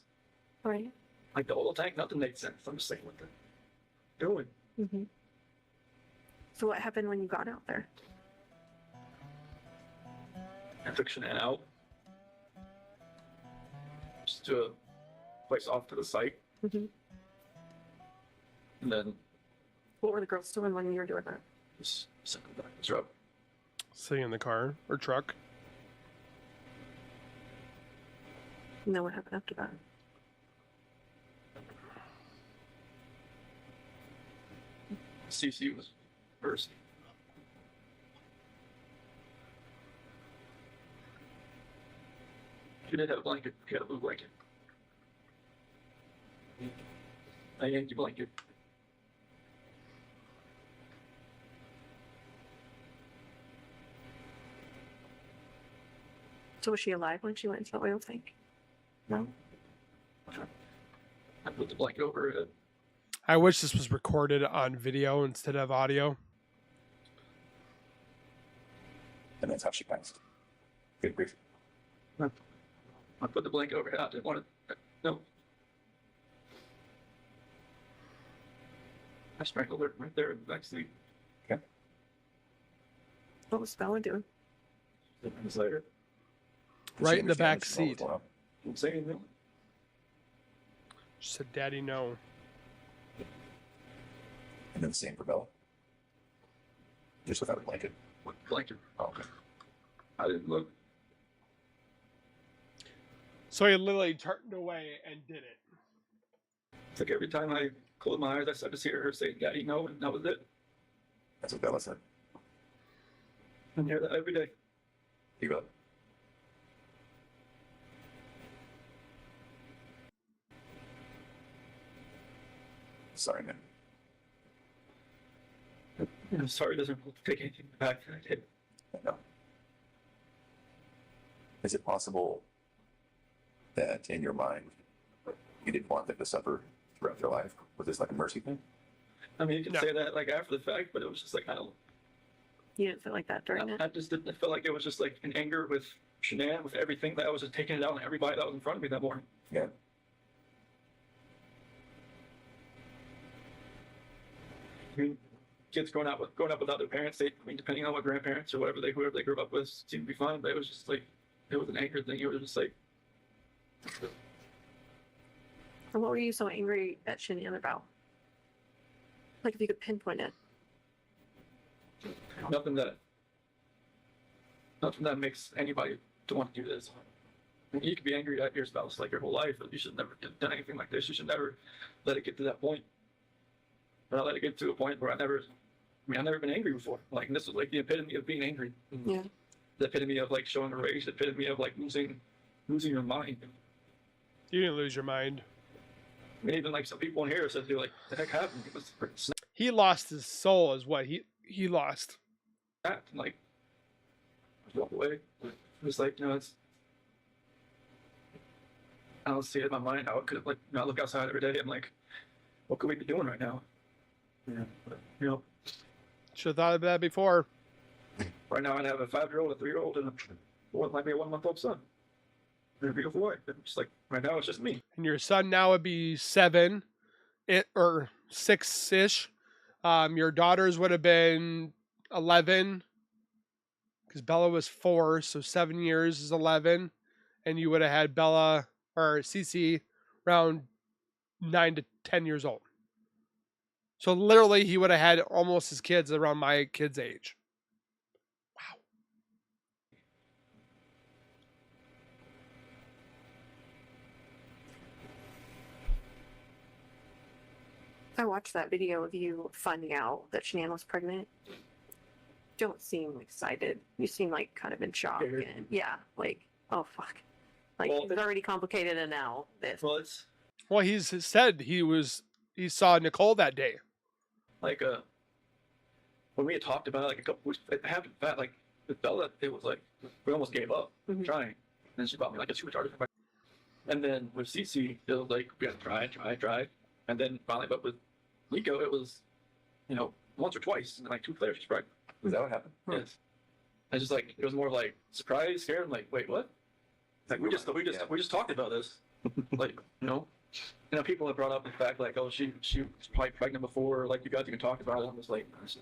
F: Right.
D: Like the oil tank, nothing made sense. I'm just saying, what they're doing.
F: Mm-hmm. So what happened when you got out there?
D: I took Shanann out just to a place off to the site,
F: Mm-hmm.
D: and then
F: What were the girls doing when you were doing that?
D: just sent them back to the truck.
A: Sitting in the car or truck.
F: And then what happened after that?
D: CC was first. She did have a blanket. She had a blue blanket. I yanked your blanket.
F: So was she alive when she went into the oil tank? No.
D: I put the blanket over her head.
A: I wish this was recorded on video instead of audio.
E: And that's how she passed. Good grief.
D: I put the blanket over her head. I didn't want to. No. I strangled her right there in the backseat.
F: What was Bella doing?
D: Minutes later.
A: Right in the back
E: This is all
A: seat.
E: going on.
D: Didn't say anything.
A: She said, Daddy, no.
E: And then the same for Bella. Just without a blanket.
D: With the blanket.
E: Oh, okay.
D: I didn't look.
A: So he literally turned away and did it.
D: It's like every time I closed my eyes, I started to hear her say, Daddy, no, and that was it.
E: That's what Bella said.
D: I hear that every day.
E: You go. Sorry, man.
D: Sorry doesn't take anything back that I did.
E: No. Is it possible that in your mind you didn't want them to suffer throughout their life? Was this like a mercy thing?
D: I mean, you can
A: No.
D: say that like after the fact, but it was just like, I don't.
F: You didn't feel like that during it?
D: I just didn't feel like it was just like an anger with Shanann, with everything that I was just taking it out on everybody that was in front of me that morning.
E: Yeah.
D: I mean, kids growing up without their parents, depending on what grandparents or whoever they grew up with, seemed to be fine. But it was just like, it was an anger thing. It was just like,
F: And what were you so angry at Shanann about? Like if you could pinpoint it.
D: nothing that makes anybody to want to do this. I mean, you could be angry at your spouse like your whole life, but you should never have done anything like this. You should never let it get to that point. But I let it get to a point where I've never been angry before. Like, and this was like the epitome of being angry.
F: Yeah.
D: The epitome of like showing a rage. The epitome of like losing your mind.
A: You didn't lose your mind.
D: I mean, even like some people in here said, "They're like, the heck happened?" It was freaking
A: He lost his soul is what he lost.
D: snapped. And, like, I walked away. It was like, it's. I don't see it in my mind how it could have, like, I look outside every day. I'm like, what could we be doing right now? Yeah, but,
A: Should have thought of that before.
D: Right now, I have a 5-year-old, a 3-year-old, and what might be a 1-month-old son. They're a beautiful wife. It's like right now, it's just me.
A: And your son now would be 7, or 6-ish. Your daughters would have been 11, because Bella was 4, so 7 years is 11, and you would have had Bella or Cece around 9 to 10 years old. So literally, he would have had almost his kids around my kid's age. Wow.
F: I watched that video of you finding out that Shanann was pregnant. Don't seem excited. You seem like kind of in shock.
D: Scared.
F: And yeah, like, oh fuck. Like,
D: Well,
F: it's already complicated and now this.
D: Well, it's
A: Well, he's said he saw Nicole that day.
D: like when we had talked about it like a couple weeks, it happened fast. Like with Bella, it was like we almost gave up trying. And then she bought me like a supercharger. And then with Cece, it was like we had to try. And then finally, but with Nico, it was, once or twice, and like 2 flares, she's pregnant.
E: Is that what happened?
D: Yes. I just like it was more of like surprise, scared. I'm like, wait, what? Like we just talked about this. Like, people have brought up the fact like, oh, she was probably pregnant before, like you guys even talked about it. I'm just like, it's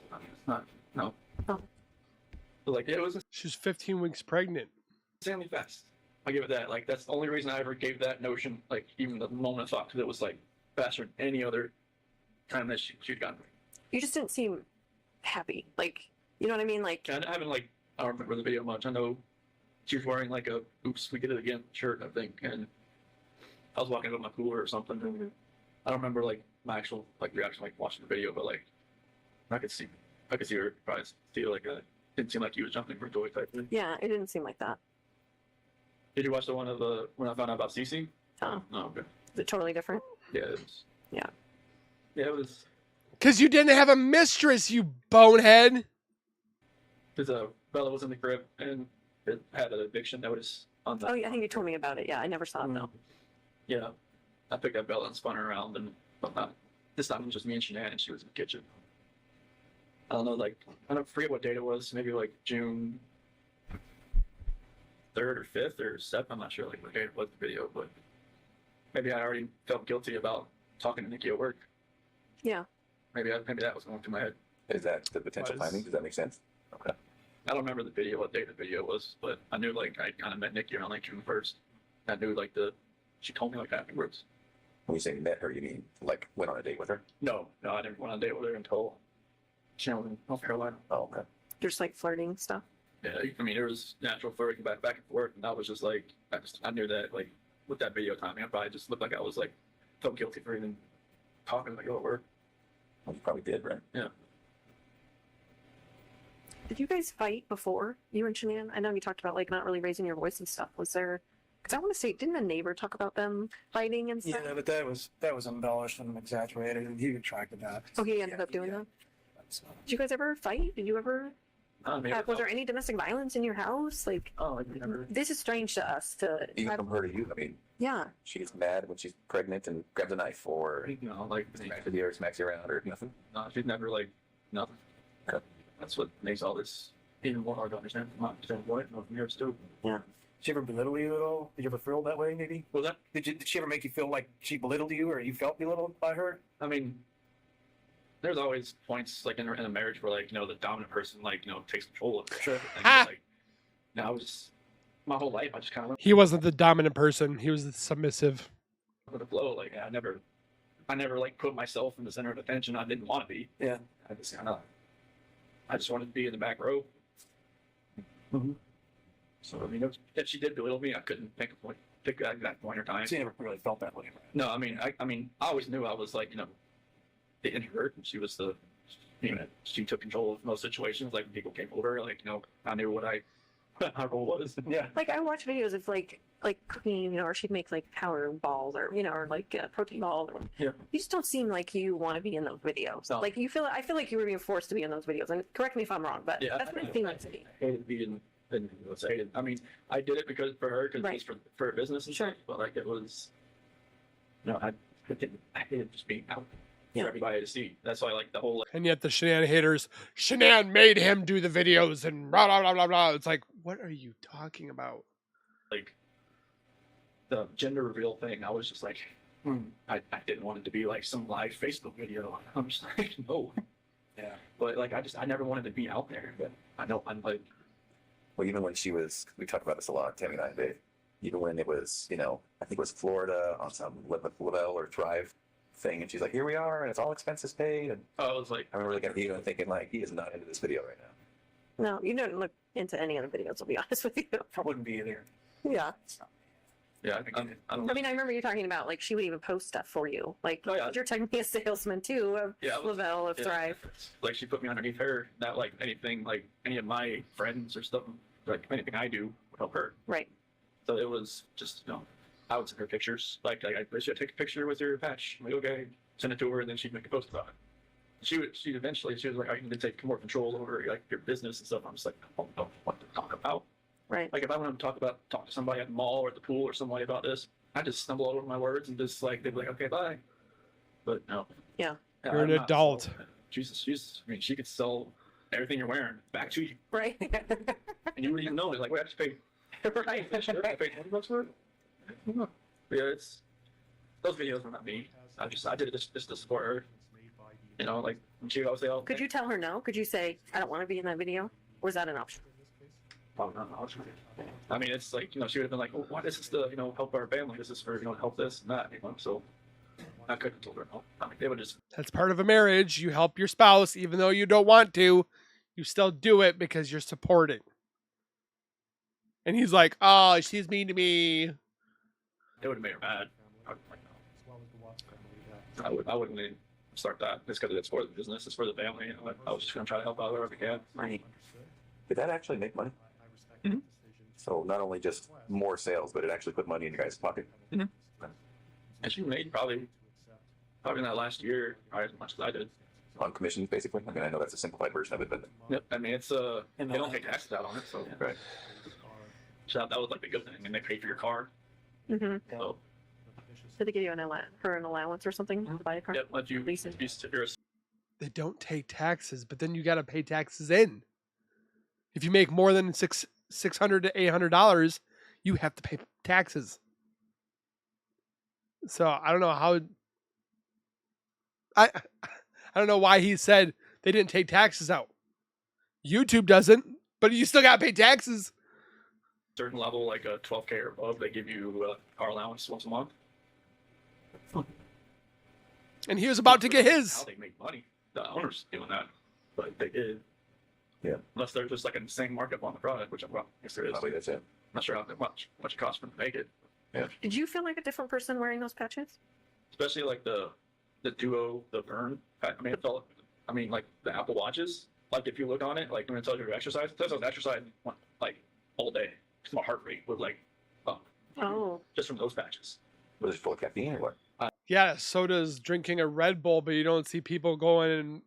D: not, no.
F: Oh.
D: But like, it was
A: She's 15 weeks pregnant.
D: insanely fast. I give it that. Like, that's the only reason I ever gave that notion. Like, even the moment I thought, because it was like faster than any other time that she'd gotten.
F: You just didn't seem happy. Like, you know what I mean? Like,
D: And I haven't I don't remember the video much. I know she was wearing like a "Oops, we did it again" shirt, I think, and I was walking with my cooler or something. I don't remember like my actual reaction, like watching the video, but like I could see her probably feel like didn't seem like he was jumping for joy type thing.
F: yeah, it didn't seem like that.
D: Did you watch the one of when I found out about Cece?
F: Oh.
D: No, okay.
F: Is it totally different?
D: Yeah, it was.
F: Yeah.
D: Yeah, it was.
A: Because you didn't have a mistress, you bonehead.
D: Because Bella was in the crib and it had an eviction notice on the.
F: Oh, yeah, I think you told me about it. Yeah, I never saw it though.
D: Yeah, I picked up Bella and spun her around, and whatnot. This time it was just me and Shanann, and she was in the kitchen. I don't know, I forget what date it was. Maybe like June 3rd or 5th or 7th. I'm not sure what date it was the video, but maybe I already felt guilty about talking to Nikki at work.
F: Yeah.
D: Maybe that was going through my head.
E: Is that the potential timing? Does that make sense? Okay.
D: I don't remember the video, what date the video was, but I knew I kind of met Nikki around June 1st. I knew she told me afterwards.
E: When you say met her, you mean went on a date with her?
D: No, I didn't went on a date with her until she was in North Carolina.
E: Oh, okay.
F: Just like flirting stuff.
D: Yeah, I mean, there was natural flirting back and forth, and I was just I knew that with that video timing, I probably just looked like I was felt guilty for even talking at work.
E: Well, you probably did, right?
D: Yeah.
F: Did you guys fight before, you and Shanann? I know you talked about not really raising your voice and stuff. Was there? Because I want to say, didn't a neighbor talk about them fighting and stuff?
G: Yeah, but that was embellished and exaggerated, and he retracted that.
F: Oh, he ended up doing that. Did you guys ever fight? Did you ever? Was there any domestic violence in your house?
D: Oh, I never.
F: This is strange to us.
E: Even from her to you, I mean,
F: Yeah.
E: she gets mad when she's pregnant and grabs a knife, or smacks you or smacks you around, or nothing.
D: No, she's never nothing.
E: Okay.
D: That's what makes all this even more hard to understand from my standpoint. From yours too.
F: Yeah.
G: Did she ever belittle you at all? Did you ever feel that way, maybe?
D: Was that?
G: Did she ever make you feel like she belittled you, or you felt belittled by her?
D: I mean, there's always points in a marriage where the dominant person takes control of it.
G: Sure.
A: Ha!
D: I was just my whole life I just kind of went
A: He wasn't the dominant person. He was the submissive.
D: with the flow. I never put myself in the center of attention. I didn't want to be.
G: Yeah.
D: I just wanted to be in the back row.
G: Mm-hmm.
D: So I mean, if she did belittle me, I couldn't pick that exact point or time.
G: So you never really felt that way, right?
D: No, I mean, I always knew I was the introvert, and she was she took control of most situations. When people came over, I knew what my role was.
G: Yeah.
F: I watch videos of cooking, or she'd make powder balls, or or protein balls.
D: Yeah.
F: You just don't seem like you want to be in those videos.
D: No.
F: I feel like you were being forced to be in those videos. And correct me if I'm wrong, but
D: Yeah,
F: that's what it seemed like to me.
D: I hated being I mean, I did it for her, because
F: Right.
D: it's for her business and
F: Sure.
D: stuff, but it was, I hated just being out.
F: Yeah.
D: everybody to see. That's why like the whole like,
A: And yet the Shanann haters, Shanann made him do the videos and blah, blah, blah, blah, blah. It's like, what are you talking about?
D: the gender reveal thing. I was just like, I didn't want it to be like some live Facebook video. I'm just like, no.
G: Yeah.
D: But like I never wanted to be out there. But I know I'm like,
E: Well, even when she was, we talked about this a lot, Tammy and I, Dave. Even when it was, you know, I think it was Florida on some Lavelle or Thrive thing, and she's like, "Here we are, and it's all expenses paid." And
D: I was like,
E: I remember looking at you and thinking, like, he is not into this video right now.
F: No, you don't look into any of the videos, I'll be honest with you.
G: I wouldn't be there.
F: Yeah.
D: yeah, I don't.
F: I mean, I remember you talking about, like, she would even post stuff for you. Like,
D: Oh, yeah.
F: you're technically a salesman, too, of
D: Yeah,
F: Lavelle, of
D: yeah.
F: Thrive.
D: Like she put me underneath her. Not like anything like any of my friends or stuff. Like anything I do would help her.
F: Right.
D: So it was just, I would send her pictures. Like I should take a picture with your patch. I'm like, okay, send it to her, and then she'd make a post about it. She was like, I can take more control over like your business and stuff. I'm just like, I don't know what to talk about.
F: Right.
D: Like if I wanted to talk to somebody at the mall or at the pool or somebody about this, I just stumble all over my words and just like they'd be like, okay, bye. But no.
F: Yeah.
A: You're an
D: I'm not
A: adult.
D: so- she's I mean, she could sell everything you're wearing back to you,
F: Right.
D: and you wouldn't even know it. Like, wait, I just paid.
F: Right.
D: I paid $20 for it. But yeah, it's those videos were not me. I did it just to support her. You know, like when she always say, "Oh,
F: Could you tell her no? Could you say, I don't want to be in that video? Or is that an option?
D: probably not an option." I mean, it's like she would have been like, "Oh, why this is to help our family? This is for help this and that." So I couldn't have told her no. I mean, they would just
A: That's part of a marriage. You help your spouse, even though you don't want to. You still do it because you're supporting. And he's like, oh, she's mean to me.
D: it would have made her mad. I wouldn't even start that. Just because it's for the business, it's for the family. I was just gonna try to help out wherever I can.
F: Right.
E: Did that actually make money?
D: Mhm.
E: So not only just more sales, but it actually put money in your guys' pocket.
D: And she made probably in that last year probably as much as I did.
E: On commissions, basically. I mean, I know that's a simplified version of it, but
D: Yep. I mean, it's they don't take taxes out on it, so
E: right.
D: so that was like the good thing, and they pay for your car.
F: Mm-hmm.
D: So
F: Did they give you an allowance or something to buy a car?
D: yep, let you
F: Lease it.
D: you're a
A: They don't take taxes, but then you got to pay taxes in. If you make more than $600 to $800, you have to pay taxes. So I don't know how. I don't know why he said they didn't take taxes out. YouTube doesn't, but you still got to pay taxes.
D: certain level, like a 12K or above, they give you a car allowance once a month.
A: And he was about to get
D: How
A: his.
D: they make money, the owners doing that, but they did.
E: Yeah.
D: Unless there's just like an insane markup on the product, which I guess there is.
E: Probably that's it.
D: Not sure how much it costs for them to make it.
F: Did you feel like a different person wearing those patches?
D: Especially like the Duo, the Burn. I mean, it felt. I mean, like the Apple Watches. Like if you look on it, like when it tells you your exercise, it says I was exercising like all day. Because my heart rate was like up
F: Oh.
D: just from those patches.
E: Was it full of caffeine or what?
A: Yeah, so does drinking a Red Bull, but you don't see people going and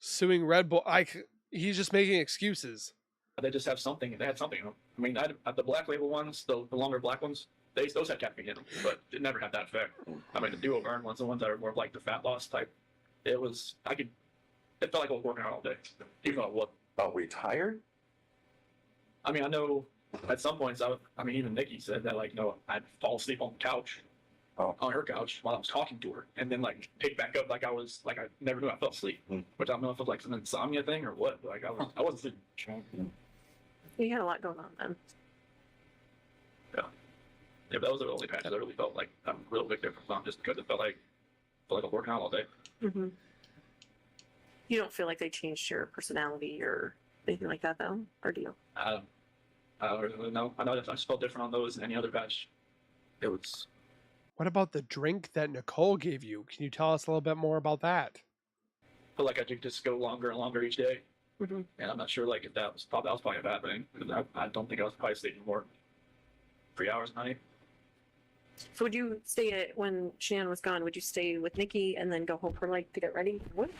A: suing Red Bull. Like, he's just making excuses.
D: They just have something. They had something in them. I mean, the black label ones, the longer black ones, those had caffeine in them, but it never had that effect. I mean, the Duo Burn ones, the ones that are more of like the fat loss type, it felt like I was working out all day, even though it wasn't.
E: Oh, were you tired?
D: I mean, I know at some points, even Nikki said that, like, I'd fall asleep on the couch, on her couch while I was talking to her, and then, like, pick back up like I never knew I fell asleep, which I don't know if it was, like, some insomnia thing or what. Like, I wasn't sleeping.
F: You had a lot going on then.
D: Yeah, but that was the only patch I really felt like a real big difference on, just because it felt like I was working out all day.
F: Mm-hmm. You don't feel like they changed your personality or anything like that, though? Or do you?
D: I don't really know. I know that I just felt different on those than any other patch. It was.
A: What about the drink that Nicole gave you? Can you tell us a little bit more about that?
D: I feel like I could just go longer and longer each day.
F: Mm-hmm.
D: And I'm not sure like if that was probably a bad thing. Because I don't think I was probably sleeping more 3 hours a night.
F: So would you stay when Shannon was gone? Would you stay with Nikki and then go home for like to get ready? What?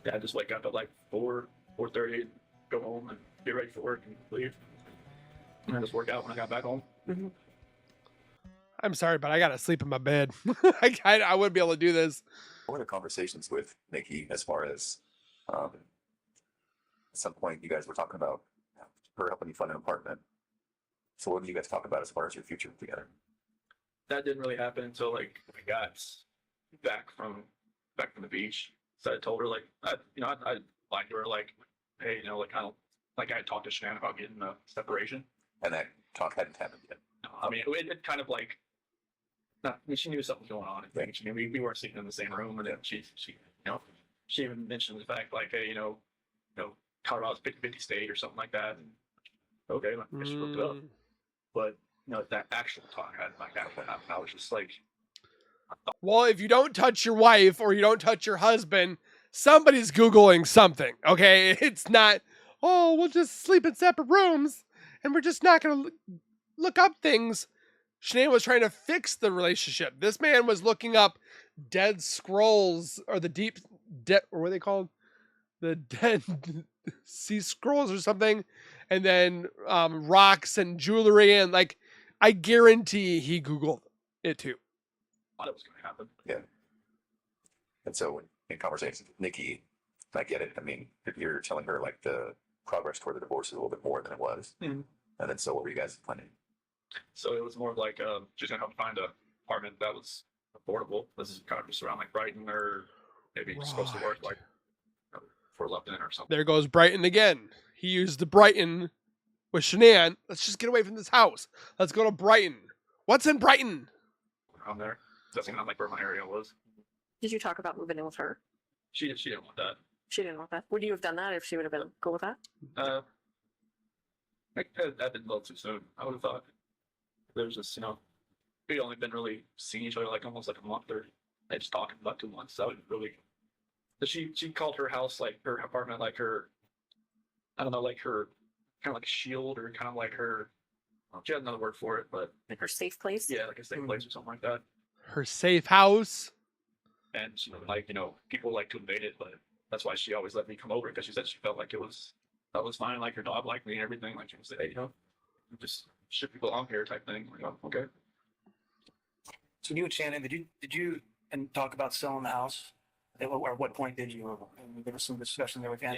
D: Yeah, I just wake up at like 4:30, go home and get ready for work and leave. And I just work out when I got back home.
F: Mm-hmm.
A: I'm sorry, but I gotta sleep in my bed. I wouldn't be able to do this.
E: What are the conversations with Nikki as far as at some point you guys were talking about her helping you fund an apartment? So what did you guys talk about as far as your future together?
D: That didn't really happen until like we got back from the beach. So I told her like I lied to her like, hey, like I don't like I talked to Shanann about getting a separation.
E: And that talk hadn't happened yet.
D: I mean, it kind of like, not, I mean, she knew something was going on. I mean, we weren't sleeping in the same room, and then she she even mentioned the fact like, hey, Colorado's 50-50 state or something like that. And, okay, I guess she looked it up. But that actual talk had like that. I was just like,
A: well, if you don't touch your wife or you don't touch your husband, somebody's Googling something. Okay, it's not. Oh, we'll just sleep in separate rooms, and we're just not gonna look up things. Shanann was trying to fix the relationship. This man was looking up dead scrolls or the deep or what are they called? The dead sea scrolls or something. And then rocks and jewelry. And like, I guarantee he Googled it too.
D: thought it was going to happen.
E: Yeah. And so in conversations with Nikki, I get it. I mean, if you're telling her like the progress toward the divorce is a little bit more than it was.
D: Mhm.
E: And then so what were you guys planning?
D: So it was more of like she's gonna help me find an apartment that was affordable. This is kind of just around like Brighton or maybe just supposed to work like for Lupton or something.
A: There goes Brighton again. He used the Brighton with Shanann. Let's just get away from this house. Let's go to Brighton. What's in Brighton?
D: Around there. Doesn't sound like where my area was.
F: Did you talk about moving in with her?
D: She didn't want that.
F: She didn't want that. Would you have done that if she would have been cool with that?
D: That didn't go too soon. I would have thought there was just we only been really seeing each other like almost like a month, or they just talking about 2 months. So I would really. But she called her house like her apartment like her. I don't know, like her kind of like a shield or kind of like her. She had another word for it, but
F: Like her safe place?
D: yeah, like a safe place or something like that.
A: Her safe house.
D: And she like people like to invade it, but that's why she always let me come over, because she said she felt like that was fine, like her dog liked me and everything. Like she would say, just ship people along here type thing. Like, oh, okay.
G: So you and Shannon, did you and talk about selling the house? At what point did you? And there was some discussion there with Ann.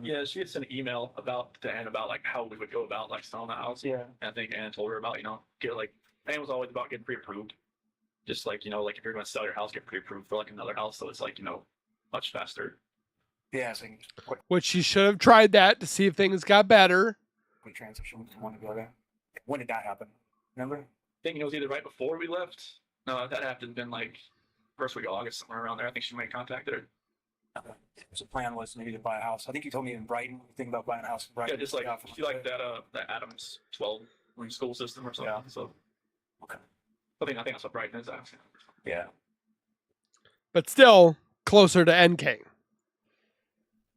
D: Yeah, she had sent an email to Ann about like how we would go about like selling the house.
G: Yeah.
D: And I think Ann told her about Ann was always about getting pre-approved. Just like like if you're going to sell your house, get pre-approved for like another house, so it's like much faster.
G: Yeah. So
A: Which she should have tried that to see if things got better.
G: quick transition from one to the other. When did that happen? Remember?
D: I think it was either right before we left. No, that happened been like first week of August, somewhere around there. I think she might have contacted her.
G: So the plan was maybe to buy a house. I think you told me in Brighton. Think about buying a house in Brighton.
D: Yeah, just like she liked that Adams 12 wing school system or something.
G: Yeah.
D: So
G: Okay.
D: I think that's what Brighton is at.
E: Yeah.
A: But still closer to NK.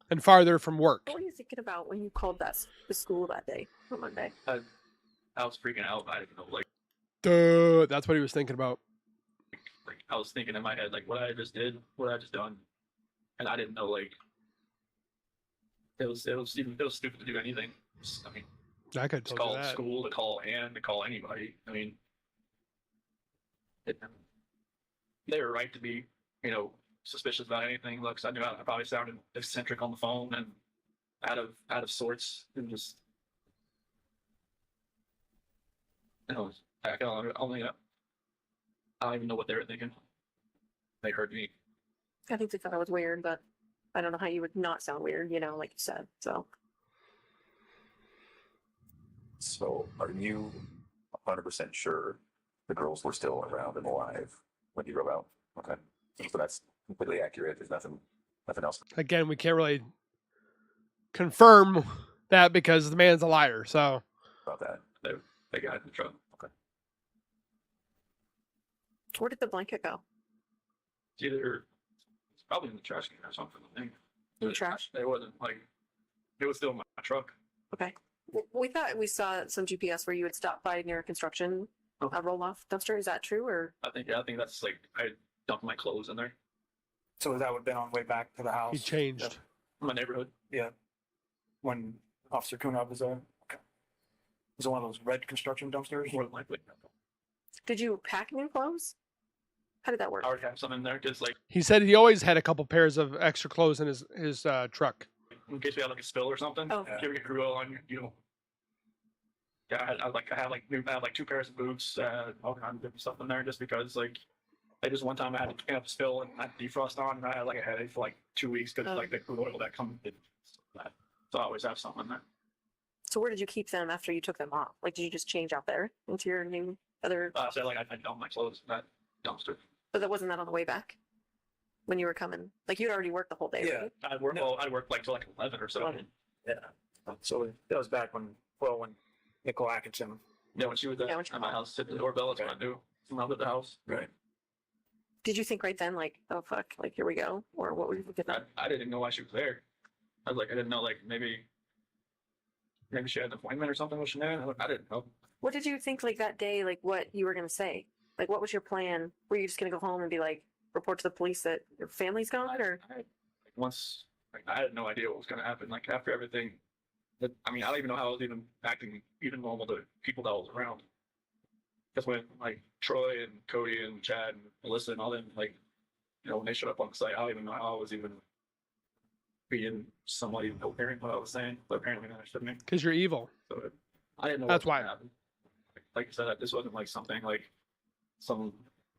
A: And farther from work.
F: What were you thinking about when you called the school that day, on Monday?
D: I was freaking out. I didn't know,
A: Duh, that's what he was thinking about.
D: like I was thinking in my head, like what I just done, and I didn't know, like it was stupid to do anything. I mean,
A: I could
D: to
A: have told
D: call
A: you that.
D: school, to call Ann, to call anybody. I mean, they were right to be, suspicious about anything. Look, 'cause I knew I probably sounded eccentric on the phone and out of sorts, and just, I don't even know what they were thinking. They heard me.
F: I think they thought I was weird, but I don't know how you would not sound weird, like you said. So
E: So are you 100% sure the girls were still around and alive when you drove out? Okay. So that's completely accurate. There's nothing else.
A: Again, we can't really confirm that because the man's a liar. So
E: About that.
D: They got in the truck.
F: where did the blanket go?
D: It's probably in the trash can or something. I think.
F: Trash?
D: It wasn't it was still in my truck.
F: Okay. We thought we saw some GPS where you had stopped by near a construction roll-off dumpster. Is that true, or?
D: I think that's like I dumped my clothes in there.
G: So that would have been on the way back to the house.
A: he changed.
D: In my neighborhood.
G: Yeah. When Officer Kunab was there. Okay. Was it one of those red construction dumpsters?
D: More than likely.
F: Did you pack new clothes? How did that work?
D: I already have some in there because, like,
A: He said he always had a couple pairs of extra clothes in his truck.
D: in case we have like a spill or something,
F: Oh.
D: if you ever get crude oil on you know. Yeah, I have like 2 pairs of boots, all kinds of different stuff in there, just because like just one time I had to clean up a spill and I had defrost on, and I had like a headache for like 2 weeks because like the crude oil that comes with that. So I always have something in there.
F: So where did you keep them after you took them off? Like, did you just change out there into your new other?
D: So like I dump my clothes in that dumpster.
F: But that wasn't that on the way back when you were coming. Like you'd already worked the whole day.
G: Yeah.
F: Right?
D: I'd work like till like 11 or so.
G: Yeah. So that was back when Nicole Atkinson.
D: Yeah, when she was
F: Yeah, when she
D: at my house, hit the doorbell. That's what I do. Someone at the house.
G: Right.
F: Did you think right then, like, oh fuck, like here we go, or what were you thinking?
D: I didn't know why she was there. I was like, I didn't know, like maybe she had an appointment or something with Shanann. I didn't know.
F: What did you think like that day? Like what you were gonna say? Like what was your plan? Were you just gonna go home and be like, report to the police that your family's gone, or?
D: Once I had no idea what was going to happen. Like after everything, I mean, I don't even know how I was even acting even normal to people that was around. Because when like Troy and Cody and Chad and Melissa and all them, like, you know, when they showed up on the site, I don't even know how I was even being somewhat even hearing what I was saying. But apparently they understood me.
A: Because you're evil.
D: So I didn't know.
A: That's
D: what was
A: why.
D: gonna happen. Like I said, this wasn't like something like some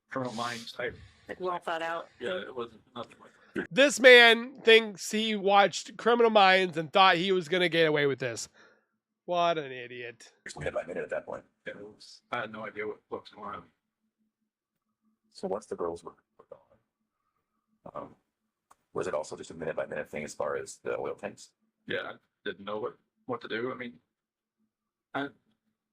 D: Criminal Minds type.
F: Like well thought out.
D: Yeah, it wasn't nothing like that.
A: This man thinks he watched Criminal Minds and thought he was going to get away with this. What an idiot.
E: Minute by minute at that point.
D: I had no idea what was going on.
E: So once the girls were gone, was it also just a minute by minute thing as far as the oil tanks?
D: Yeah, I didn't know what to do. I mean, I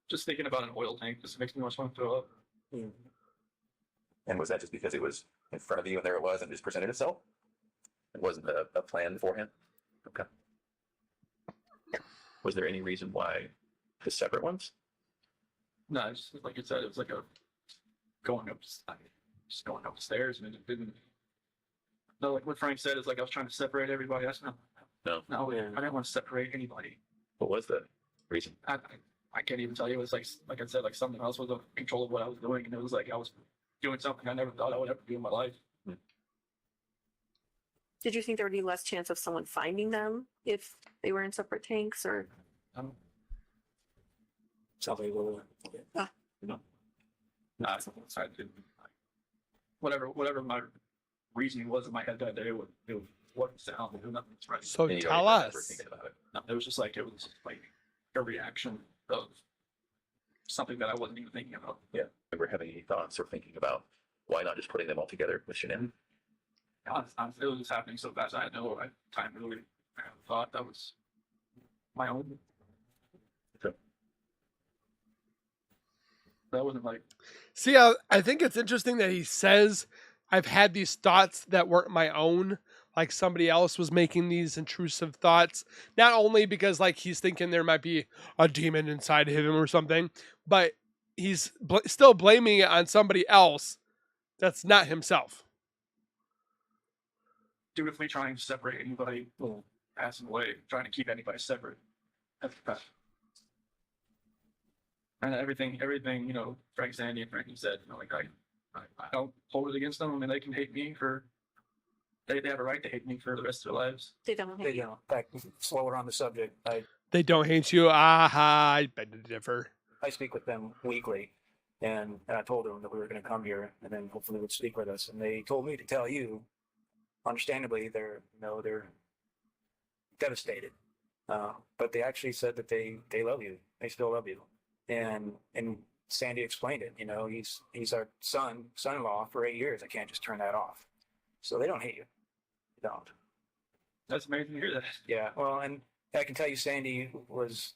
D: just thinking about an oil tank just makes me want to throw up.
E: And was that just because it was in front of you and there it was and just presented itself? It wasn't a plan beforehand? Okay. Was there any reason why the separate ones?
D: No, it's just like you said, it was like just going up the stairs, and it didn't. No, like what Frank said is like I was trying to separate everybody. That's not.
E: No.
D: No, I didn't want to separate anybody.
E: What was the reason?
D: I can't even tell you. It was like I said, like something else was in control of what I was doing, and it was like I was doing something I never thought I would ever do in my life.
F: Did you think there would be less chance of someone finding them if they were in separate tanks, or?
G: Something will.
D: No, I didn't. Whatever my reasoning was in my head that day, it wasn't sound. It was nothing was right.
A: So
E: And you don't
A: tell
E: even remember
A: us.
E: thinking about it.
D: No, it was just like a reaction of something that I wasn't even thinking about.
E: Yeah. Remember having any thoughts or thinking about why not just putting them all together with Shanann?
D: Honestly, it was happening so fast. I had no time to really have a thought. That was my own.
E: Okay.
D: That wasn't like.
A: See, I think it's interesting that he says, I've had these thoughts that weren't my own. Like somebody else was making these intrusive thoughts. Not only because like he's thinking there might be a demon inside of him or something, but he's still blaming it on somebody else that's not himself.
D: Do with me trying to separate anybody passing away, trying to keep anybody separate. That's the best. And everything, you know, Frank Sandy and Frankie said, you know, like I don't hold it against them. I mean, they can hate me they have a right to hate me for the rest of their lives.
F: They don't.
G: You know, in fact, slower on the subject.
A: They don't hate you. I beg to differ.
G: I speak with them weekly, and I told them that we were going to come here, and then hopefully would speak with us. And they told me to tell you, understandably, they're devastated, but they actually said that they love you. They still love you, and Sandy explained it. You know, he's our son-in-law for 8 years. I can't just turn that off. So they don't hate you. They don't.
D: That's amazing to hear that.
G: Yeah. Well, and I can tell you, Sandy was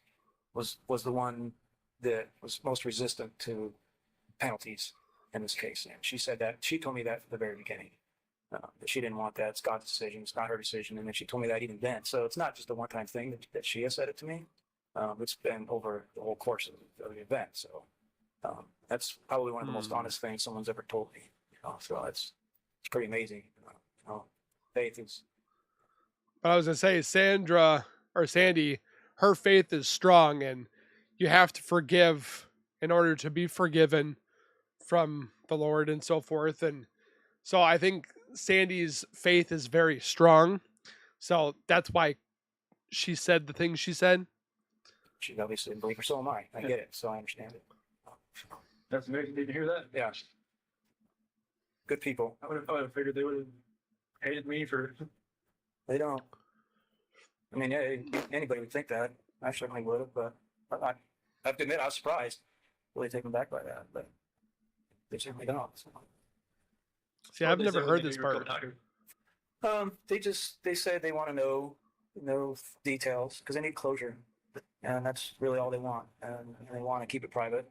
G: the one that was most resistant to penalties in this case. And she said that. She told me that from the very beginning. That she didn't want that. It's God's decision. It's not her decision. And then she told me that even then. So it's not just a one-time thing that she has said it to me. It's been over the whole course of the event. So that's probably one of the most honest things someone's ever told me. You know, so it's pretty amazing. You know, faith is.
A: But I was going to say, Sandy, her faith is strong, and you have to forgive in order to be forgiven. from the Lord and so forth. And so I think Sandy's faith is very strong. So that's why she said the things she said.
G: She obviously didn't believe her, so am I. I get it, so I understand it.
D: That's amazing. Did you hear that?
G: Yeah. Good people.
D: I would have figured they would have hated me for.
G: They don't. I mean, yeah, anybody would think that. I certainly would have, but I have to admit, I was surprised, really taken back by that. But they certainly don't.
A: See, I've never heard this part.
G: They said they want to know details because they need closure, and that's really all they want, and they want to keep it private.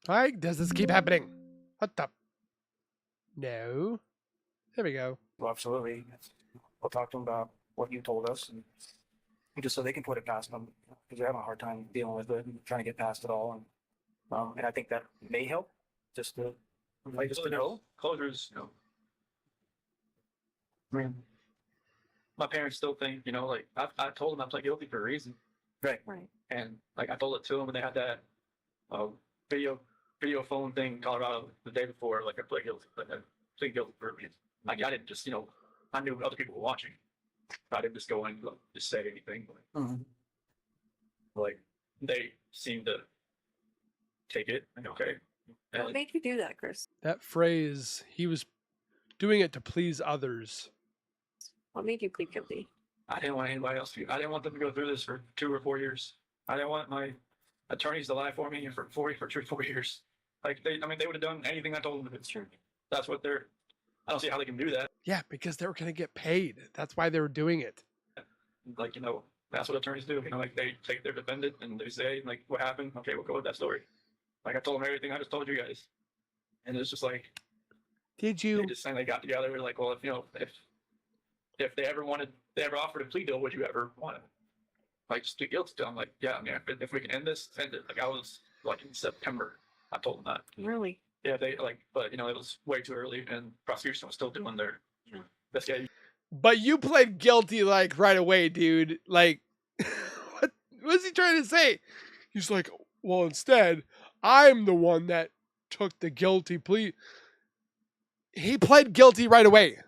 A: Why does this keep happening? What the? No. There we go.
G: Well, absolutely. We'll talk to them about what you told us, and just so they can put it past them because they're having a hard time dealing with it and trying to get past it all. And I think that may help just to know.
D: Closures, I mean, my parents still think, like I told them I pled guilty for a reason,
G: Right.
D: and like I told it to them, and they had that video phone thing in Colorado the day before. Like I pled guilty, for a reason. Like I didn't just, I knew other people were watching. I didn't just go in and just say anything. Like they seemed to take it and okay.
F: What
D: And
F: made you do that, Chris?
A: That phrase, he was doing it to please others.
F: What made you plead guilty?
D: I didn't want anybody else to. I didn't want them to go through this for 2 or 4 years. I didn't want my attorneys to lie for me for 4 years. Like they would have done anything I told them to do.
F: Sure.
D: That's what they're. I don't see how they can do that.
A: Yeah, because they were going to get paid. That's why they were doing it.
D: Like that's what attorneys do. Like they take their defendant and they say like, what happened? Okay, we'll go with that story. Like I told them everything I just told you guys, and it's just like.
A: Did you?
D: They just saying they got together. Like, well, if they ever offered a plea deal, would you ever want it? Like, just plead guilty to them. Like, yeah, I mean, if we can end this, end it. Like, I was like in September. I told them that.
F: Really?
D: Yeah, but it was way too early, and prosecution was still doing their investigation.
A: But you pled guilty like right away, dude. Like, what was he trying to say? He's like, well, instead, I'm the one that took the guilty plea. He pled guilty right away.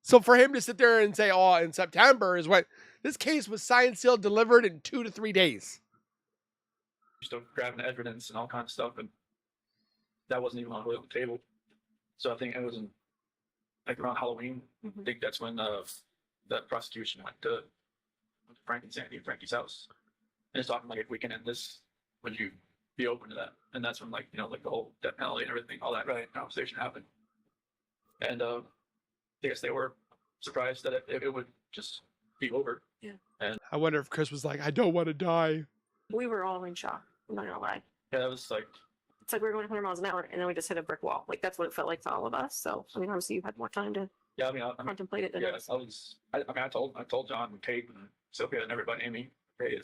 A: So for him to sit there and say, oh, in September is when this case was signed, sealed, delivered in 2 to 3 days.
D: Still grabbing evidence and all kinds of stuff, and that wasn't even on the table. So I think it was like around Halloween. I think that's when that prosecution went to Frank and Sandy and Frankie's house, and it's talking like, if we can end this, would you be open to that? And that's when like the whole death penalty and everything, all that conversation happened. And I guess they were surprised that it would just be over.
F: Yeah.
D: And
A: I wonder if Chris was like, I don't want to die.
F: We were all in shock. I'm not gonna lie.
D: yeah, that was like,
F: It's like we were going 100 miles an hour, and then we just hit a brick wall. Like that's what it felt like for all of us. So I mean, obviously you had more time to
D: yeah, I mean,
F: contemplate it than
D: yeah,
F: us.
D: I told John and Kate and Sophia and everybody, Amy, hey,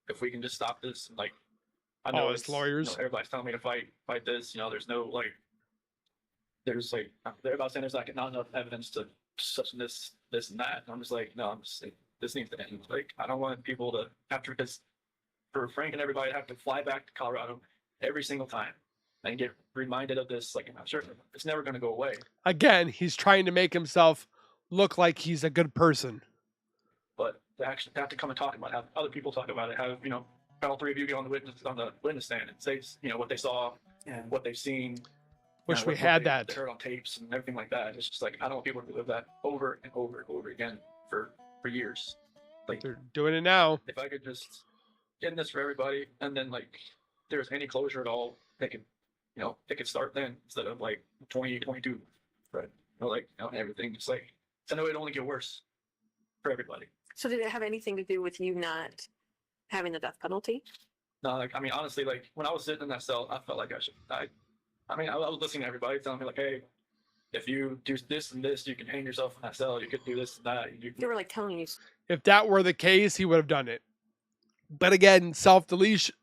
D: if we can just stop this, and like, I know
A: it's lawyers.
D: everybody's telling me to fight this. There's no like, there's like, they're about saying there's like not enough evidence to such and this and that. And I'm just like, no, I'm just like, this needs to end. Like, I don't want people to because for Frank and everybody to have to fly back to Colorado every single time and get reminded of this. Like, I'm sure it's never going to go away.
A: Again, he's trying to make himself look like he's a good person.
D: But to actually have to come and talk about it, have other people talk about it, have all 3 of you get on the witness stand and say what they saw and what they've seen.
A: Wish we had
D: they
A: that.
D: heard on tapes and everything like that. It's just like, I don't want people to live that over and over and over again for years. Like,
A: They're doing it now.
D: if I could just get this for everybody, and then like, if there's any closure at all, they could start then instead of like 2022.
E: Right.
D: Everything. It's like, I know it'd only get worse for everybody.
F: So did it have anything to do with you not having the death penalty?
D: No, like, I mean, honestly, like when I was sitting in that cell, I felt like I should die. I mean, I was listening to everybody telling me like, hey, if you do this and this, you can hang yourself in that cell. You could do this and that.
F: They were like telling you.
A: If that were the case, he would have done it. But again, self-deletion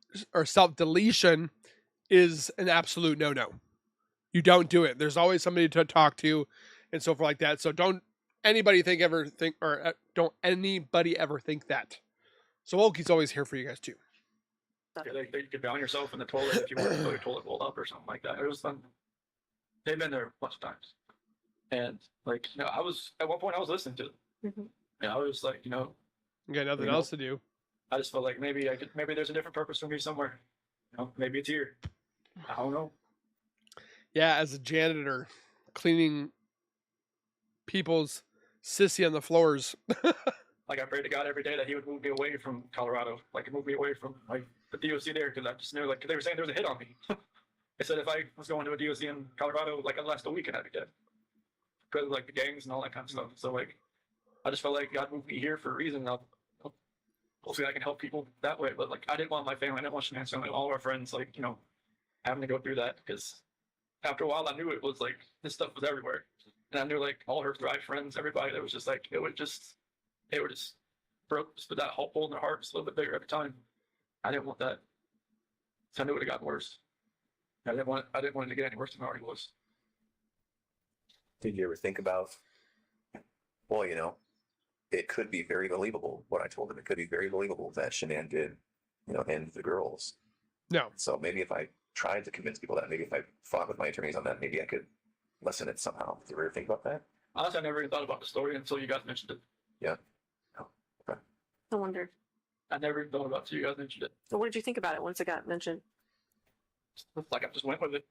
A: is an absolute no-no. You don't do it. There's always somebody to talk to and so forth like that. So don't anybody ever think that. So Oki's always here for you guys too.
F: stuff.
D: Yeah, they could drown yourself in the toilet if you want to fill your toilet bowl up or something like that. It was fun. They've been there a bunch of times, and like I was at one point I was listening to them.
F: Mhm.
D: And I was like,
A: You got nothing
D: You know,
A: else to do.
D: I just felt like maybe there's a different purpose for me somewhere. Maybe it's here. I don't know.
A: Yeah, as a janitor, cleaning people's sissy on the floors.
D: Like I prayed to God every day that He would move me away from Colorado, like move me away from like the DOC there, because I just knew like they were saying there was a hit on me. They said if I was going to a DOC in Colorado, like I'd last a week and I'd be dead because of like the gangs and all that kind of stuff. So like I just felt like God moved me here for a reason. Hopefully I can help people that way. But like I didn't want my family, I didn't want Shanann's family, all of our friends, like having to go through that, because after a while I knew it was like this stuff was everywhere, and I knew like all her Thrive friends, everybody that was just like they were just broke just with that hole in their heart just a little bit bigger every time. I didn't want that, so I knew it would have gotten worse. I didn't want it to get any worse than it already was.
E: Did you ever think about, well, it could be very believable what I told him. It could be very believable that Shanann did, end the girls.
A: No.
E: So maybe if I tried to convince people that, maybe if I fought with my attorneys on that, maybe I could lessen it somehow. Did you ever think about that?
D: Honestly, I never even thought about the story until you guys mentioned it.
E: Yeah. Oh, okay.
F: I wondered.
D: I never even thought about it until you guys mentioned it.
F: So what did you think about it once it got mentioned?
D: Like I just went with it.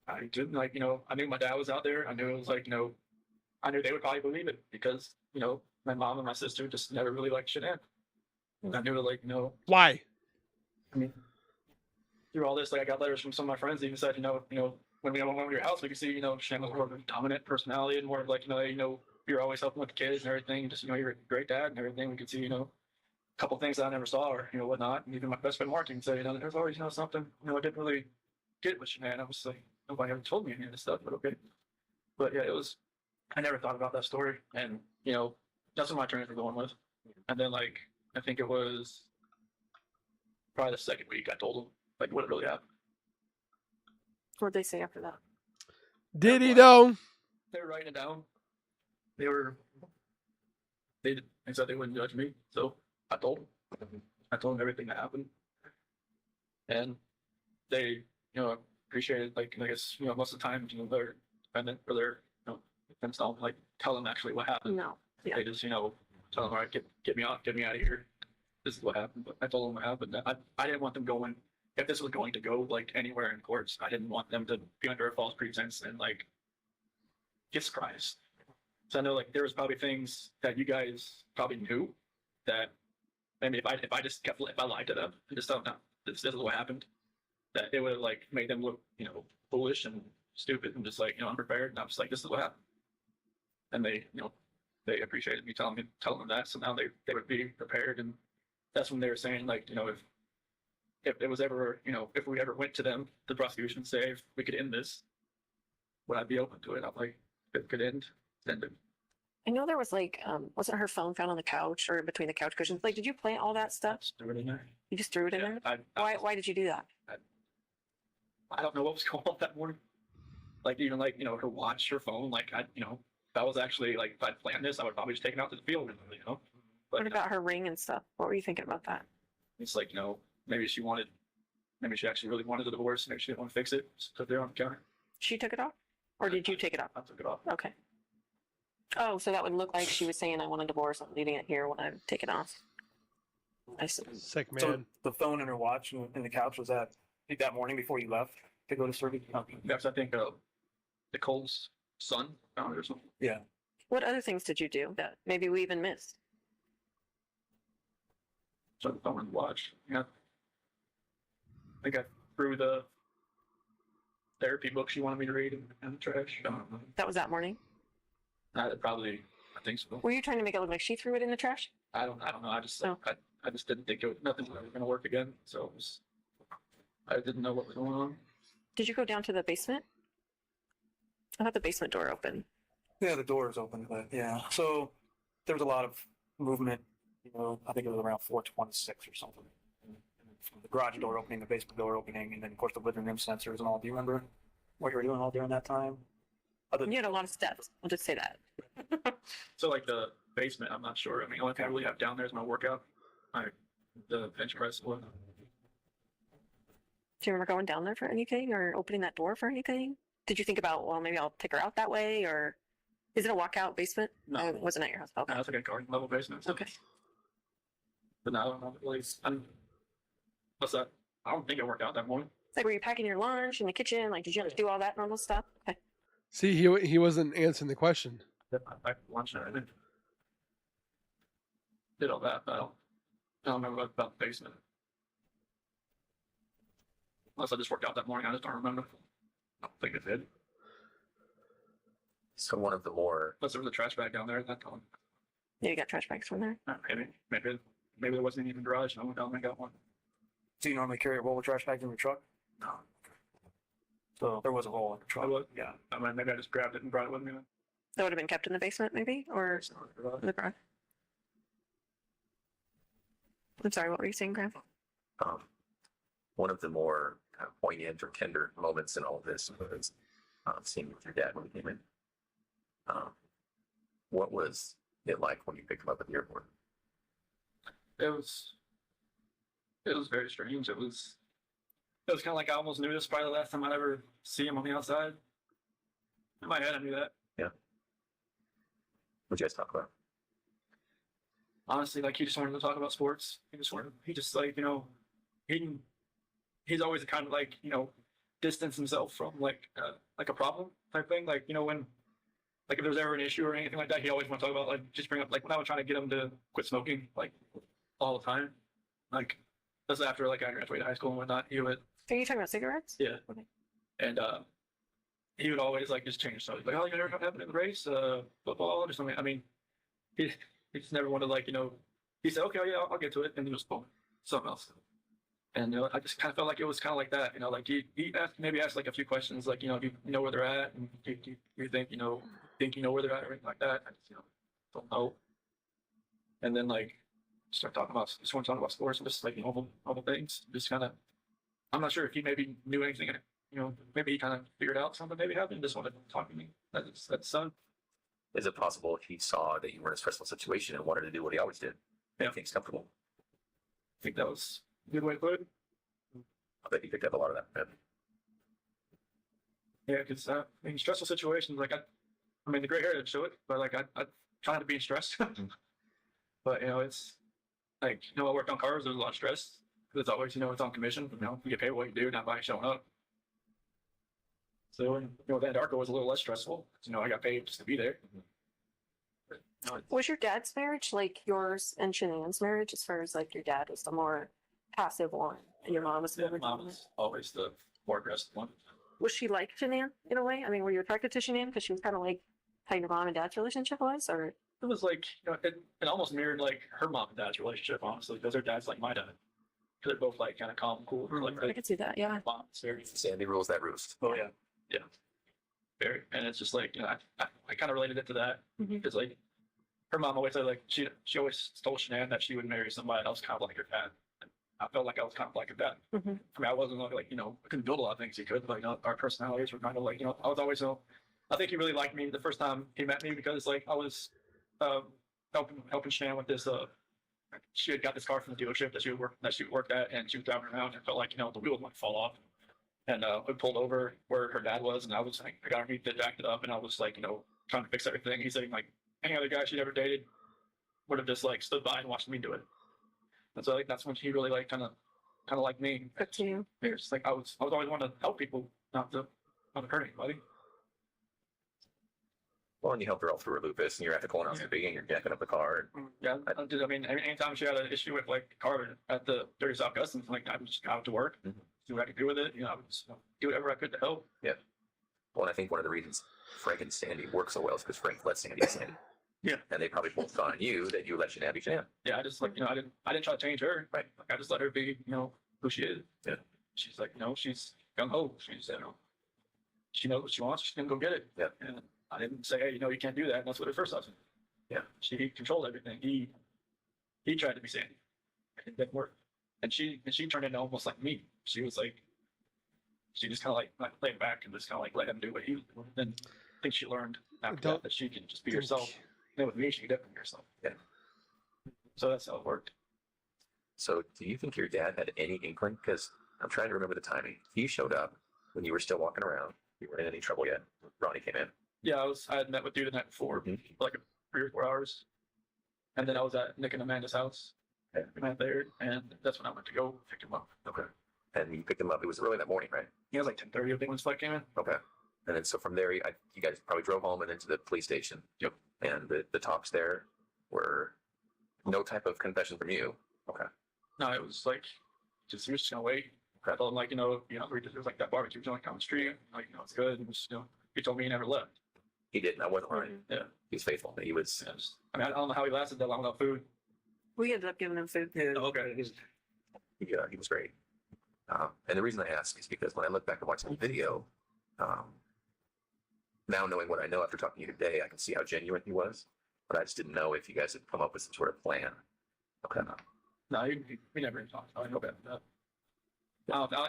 D: I didn't I knew my dad was out there. I knew it was like, I knew they would probably believe it because, my mom and my sister just never really liked Shanann. And I knew like,
A: Why?
D: I mean, through all this, like I got letters from some of my friends that even said, when we went to your house, we could see, Shanann was more of a dominant personality and more of like, you're always helping with the kids and everything. Just, you're a great dad and everything. We could see, a couple things that I never saw or, whatnot. And even my best friend Martin said, there's always, something, I didn't really get with Shanann. I was like, nobody ever told me any of this stuff, but okay. But yeah, I never thought about that story. And, that's what my attorneys were going with. And then like, I think it was probably the second week I told them like what really happened.
F: What did they say after that?
A: Did he though?
D: They were writing it down. They said they wouldn't judge me. So I told them. I told them everything that happened. And they, appreciated, like, I guess, most of the time, their defendant or their, defense don't like tell them actually what happened.
F: No. Yeah.
D: They just, tell them, all right, get me out of here. This is what happened. But I told them what happened. I didn't want them going, if this was going to go like anywhere in courts, I didn't want them to be under a false pretense and like get surprised. So I know like there was probably things that you guys probably knew that maybe if I lied to them and just told them, no, this is what happened, that it would have like made them look, foolish and stupid and just like, unprepared. And I was like, this is what happened. And they, they appreciated me telling them that. So now they would be prepared. And that's when they were saying like, if it was ever, if we ever went to them, the prosecution, say if we could end this, would I be open to it? I'm like, if it could end it.
F: I know there was like, wasn't her phone found on the couch or between the couch cushions? Like, did you plant all that stuff?
D: Just threw it in there.
F: You just threw it in there? Why did you do that?
D: I don't know what was going on that morning. Like even like, her watch, her phone, like if I was actually like, if I'd planned this, I would probably just take it out to the field, But
F: What about her ring and stuff? What were you thinking about that?
D: it's like, maybe she actually really wanted a divorce. Maybe she didn't want to fix it. Just put it there on the counter.
F: She took it off? Or did you take it off?
D: I took it off.
F: Okay. Oh, so that would look like she was saying, I want a divorce. I'm leaving it here when I take it off. I see.
A: Sick man.
G: So the phone and her watch and the couch was that morning before you left to go to surgery?
D: That's, I think, Nicole's son found it or something.
G: Yeah.
F: What other things did you do that maybe we even missed?
D: So the phone and watch. Yeah. I think I threw the therapy book she wanted me to read in the trash.
F: That was that morning?
D: I think so.
F: Were you trying to make it look like she threw it in the trash?
D: I don't know. I just
F: Oh.
D: I just didn't think nothing was ever going to work again. So I didn't know what was going on.
F: Did you go down to the basement? I thought the basement door open.
G: Yeah, the door is open, but yeah. So there was a lot of movement, I think it was around 4:26 or something. From the garage door opening, the basement door opening, and then of course the living room sensors and all. Do you remember what you were doing all during that time?
F: You had a lot of steps. I'll just say that.
D: So like the basement, I'm not sure. I mean, the only thing I really have down there is my workout, the bench press.
F: Do you remember going down there for anything or opening that door for anything? Did you think about, well, maybe I'll take her out that way, or is it a walkout basement?
D: No.
F: It wasn't at your house. Okay.
D: No, it's like a garden level basement.
F: Okay.
D: But no, not really. What's that? I don't think it worked out that morning.
F: It's like, were you packing your lunch in the kitchen? Like, did you have to do all that normal stuff? Okay.
A: See, he wasn't answering the question.
D: I packed lunch and everything. Did all that, but I don't remember about the basement. Unless I just worked out that morning, I just don't remember. I don't think it did.
E: So one of the more
D: Unless there was a trash bag down there at that time.
F: Yeah, you got trash bags from there.
D: Maybe there wasn't even a garage, and I went down and got one.
G: Do you normally carry a roll of trash bags in your truck?
D: No.
G: So there was a hole in the truck.
D: Yeah. I mean, maybe I just grabbed it and brought it with me then.
F: That would have been kept in the basement, maybe, or in the garage. I'm sorry, what were you saying, Graham?
E: one of the more kind of poignant or tender moments in all of this was seeing with your dad when he came in. What was it like when you picked him up at the airport?
D: It was very strange. It was kind of like I almost knew this was probably the last time I'd ever see him on the outside. In my head, I knew that.
E: Yeah. What'd you guys talk about?
D: Honestly, like he just wanted to talk about sports. He just like, he's always kind of like, distance himself from like a problem type thing. Like, when, like if there's ever an issue or anything like that, he always want to talk about, like, just bring up, like when I was trying to get him to quit smoking, like all the time. Like that's after like I graduated high school and whatnot. He would.
F: Are you talking about cigarettes?
D: Yeah.
F: Okay.
D: And he would always like just change stuff. Like, oh, you know what happened in the race, football or something. I mean, he just never wanted, like, he said, okay, yeah, I'll get to it, and he was boom, something else. And I just kind of felt like it was kind of like that, like he asked like a few questions, like, do you know where they're at, and you think you know where they're at, or anything like that. I just don't know. And then like start talking about sports and just like normal things. Just kind of, I'm not sure if he maybe knew anything. Maybe he kind of figured out something maybe happened. Just wanted to talk to me. That's son.
E: Is it possible he saw that you were in a stressful situation and wanted to do what he always did?
D: Yeah.
E: Make things comfortable.
D: I think that was a good way to put it.
E: I bet you picked up a lot of that.
D: Yeah, because stressful situations, like I mean, the gray hair didn't show it, but like I try not to be stressed. But it's like I worked on cars. There's a lot of stress because it's always it's on commission. You get paid what you do, not by showing up. So with Andarko was a little less stressful. I got paid just to be there.
F: Was your dad's marriage like yours and Shanann's marriage, as far as like your dad was the more passive one and your mom was the more
D: Mom was always the more aggressive one.
F: Was she like Shanann in a way? I mean, were you attracted to Shanann because she was kind of like how your mom and dad's relationship was, or?
D: It was like, it almost mirrored like her mom and dad's relationship, honestly, because her dad's like my dad. Because they're both like kind of calm, cool. Like,
F: I could see that, yeah.
D: Mom's very.
E: Sandy rules that roost.
D: Oh yeah, yeah, very. And it's just like I kind of related it to that because like her mom always said like she always told Shanann that she would marry somebody else kind of like her dad. And I felt like I was kind of like her dad. I mean, I wasn't like I couldn't build a lot of things he could, but our personalities were kind of like I was always I think he really liked me the first time he met me because like I was helping Shanann with this. She had got this car from the dealership that she worked at, and she was driving around and felt like the wheels might fall off. And we pulled over where her dad was, and I was like, I got her jacked it up, and I was like, trying to fix everything. He's saying like any other guy she'd ever dated would have just like stood by and watched me do it. And so like that's when he really like kind of like me.
F: Good to you.
D: It's like I was always wanting to help people, not to hurt anybody.
E: Well, and you helped her all through her lupus, and you're at the colonoscopy, and you're jacking up the car.
D: Yeah, I mean, anytime she had an issue with like car at the Dirty South Customs, like I would just go out to work, see what I could do with it. I would just do whatever I could to help.
E: Yeah. Well, and I think one of the reasons Frank and Sandy work so well is because Frank let Sandy be Sandy.
D: Yeah.
E: And they probably both saw in you that you let Shanann be Shanann.
D: Yeah, I just like I didn't try to change her.
E: Right.
D: Like I just let her be who she is.
E: Yeah.
D: She's like she's gung ho. She's she knows what she wants. She's gonna go get it.
E: Yeah.
D: And I didn't say, hey, you can't do that. And that's what her first husband.
E: Yeah.
D: She controlled everything. He tried to be Sandy. It didn't work. And she turned into almost like me. She was like, she just kind of like laid back and just kind of like let him do what he was doing. And I think she learned after that she can just be herself. And with me, she could definitely be herself.
E: Yeah.
D: So that's how it worked.
E: So do you think your dad had any inkling? Because I'm trying to remember the timing. He showed up when you were still walking around. You weren't in any trouble yet. Ronnie came in.
D: Yeah, I had met with you the night before,
E: Mhm.
D: for like 3 or 4 hours, and then I was at Nick and Amanda's house.
E: Yeah.
D: We met there, and that's when I went to go pick him up.
E: Okay. And you picked him up. It was early that morning, right?
D: He was like 10:30, I think, when his flight came in.
E: Okay. And then so from there, you guys probably drove home and then to the police station.
D: Yep.
E: And the talks there were no type of confession from you. Okay.
D: No, it was like, he was just gonna wait. I told him like, it was like that barbecue joint down the street. Like, it's good. And just, he told me he never left.
E: He didn't. I wasn't lying.
D: Yeah.
E: He was faithful. He was.
D: Yeah, I mean, I don't know how he lasted that long without food.
F: We ended up giving him food.
G: Yeah,
D: Oh, okay.
E: He was great. And the reason I ask is because when I look back and watch the video, now knowing what I know after talking to you today, I can see how genuine he was. But I just didn't know if you guys had come up with some sort of plan. Okay.
D: No, we never even talked. I know about that.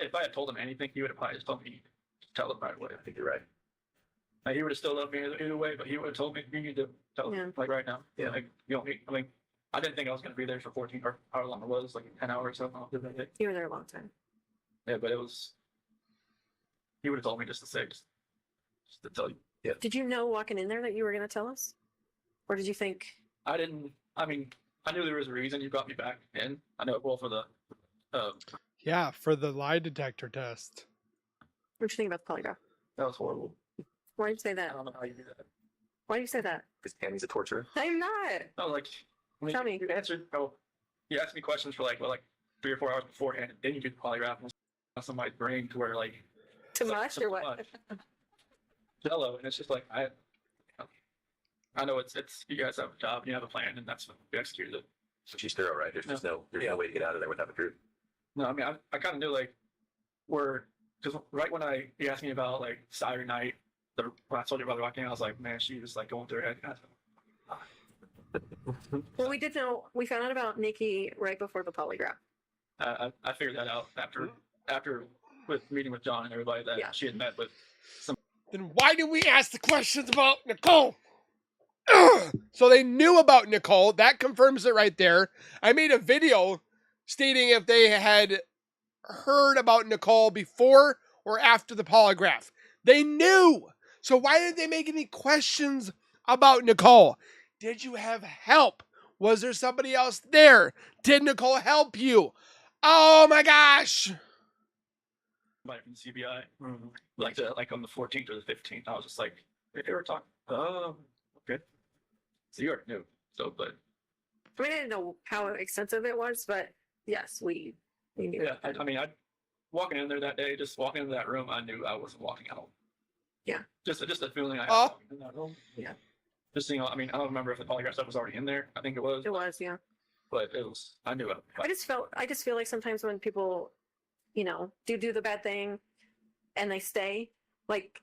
D: If I had told him anything, he would have probably just told me to tell him right away.
E: I think you're right.
D: Like, he would have still loved me either way, but he would have told me, you need to tell him,
F: Yeah.
D: like, right now.
E: Yeah.
D: Like, you don't need, I mean, I didn't think I was going to be there for 14 or however long it was, like 10 hours or something.
F: You were there a long time.
D: Yeah, but he would have told me just to tell you.
F: Did you know walking in there that you were going to tell us? Or did you think,
D: I knew there was a reason you got me back in. I know, well, for the,
A: Yeah, for the lie detector test.
F: what did you think about the polygraph?
D: that was horrible.
F: Why did you say
D: I
F: that?
D: don't know how you do that.
F: Why do you say that?
E: Because Tammy's a torturer.
F: I'm not.
D: I was like,
F: Tell me.
D: You answered, you asked me questions for like 3 or 4 hours beforehand, and then you did the polygraph and on somebody's brain to where like,
F: Too
D: like,
F: much or what?
D: Jello, and it's just like I know it's you guys have a job, you have a plan, and that's what you executed it.
E: So she's thorough, right? There's just no way to get out of there without the truth.
D: No, I mean I kind of knew like because right when you asked me about like Saturday night, when I told you about the walking, I was like, man, she was like going through her head.
F: Well, we did know, we found out about Nikki right before the polygraph.
D: I figured that out after with meeting with John and everybody that
F: Yeah.
D: she had met with.
A: Then why did we ask the questions about Nicole? So they knew about Nicole. That confirms it right there. I made a video stating if they had heard about Nicole before or after the polygraph. They knew. So why did they make any questions about Nicole? Did you have help? Was there somebody else there? Did Nicole help you? Oh my gosh.
D: Somebody from the CBI, like on the 14th or the 15th, I was just like, they were talking. Oh, okay. So you already knew. So, but
F: I mean, I didn't know how extensive it was, but yes, we knew.
D: yeah, I mean, walking in there that day, just walking into that room, I knew I wasn't walking out.
F: Yeah.
D: Just a feeling I had
A: Oh.
D: walking in that room.
F: Yeah.
D: Just I mean, I don't remember if the polygraph stuff was already in there. I think it was,
F: It was, yeah.
D: but it was. I knew it.
F: I just feel like sometimes when people, do the bad thing and they stay, like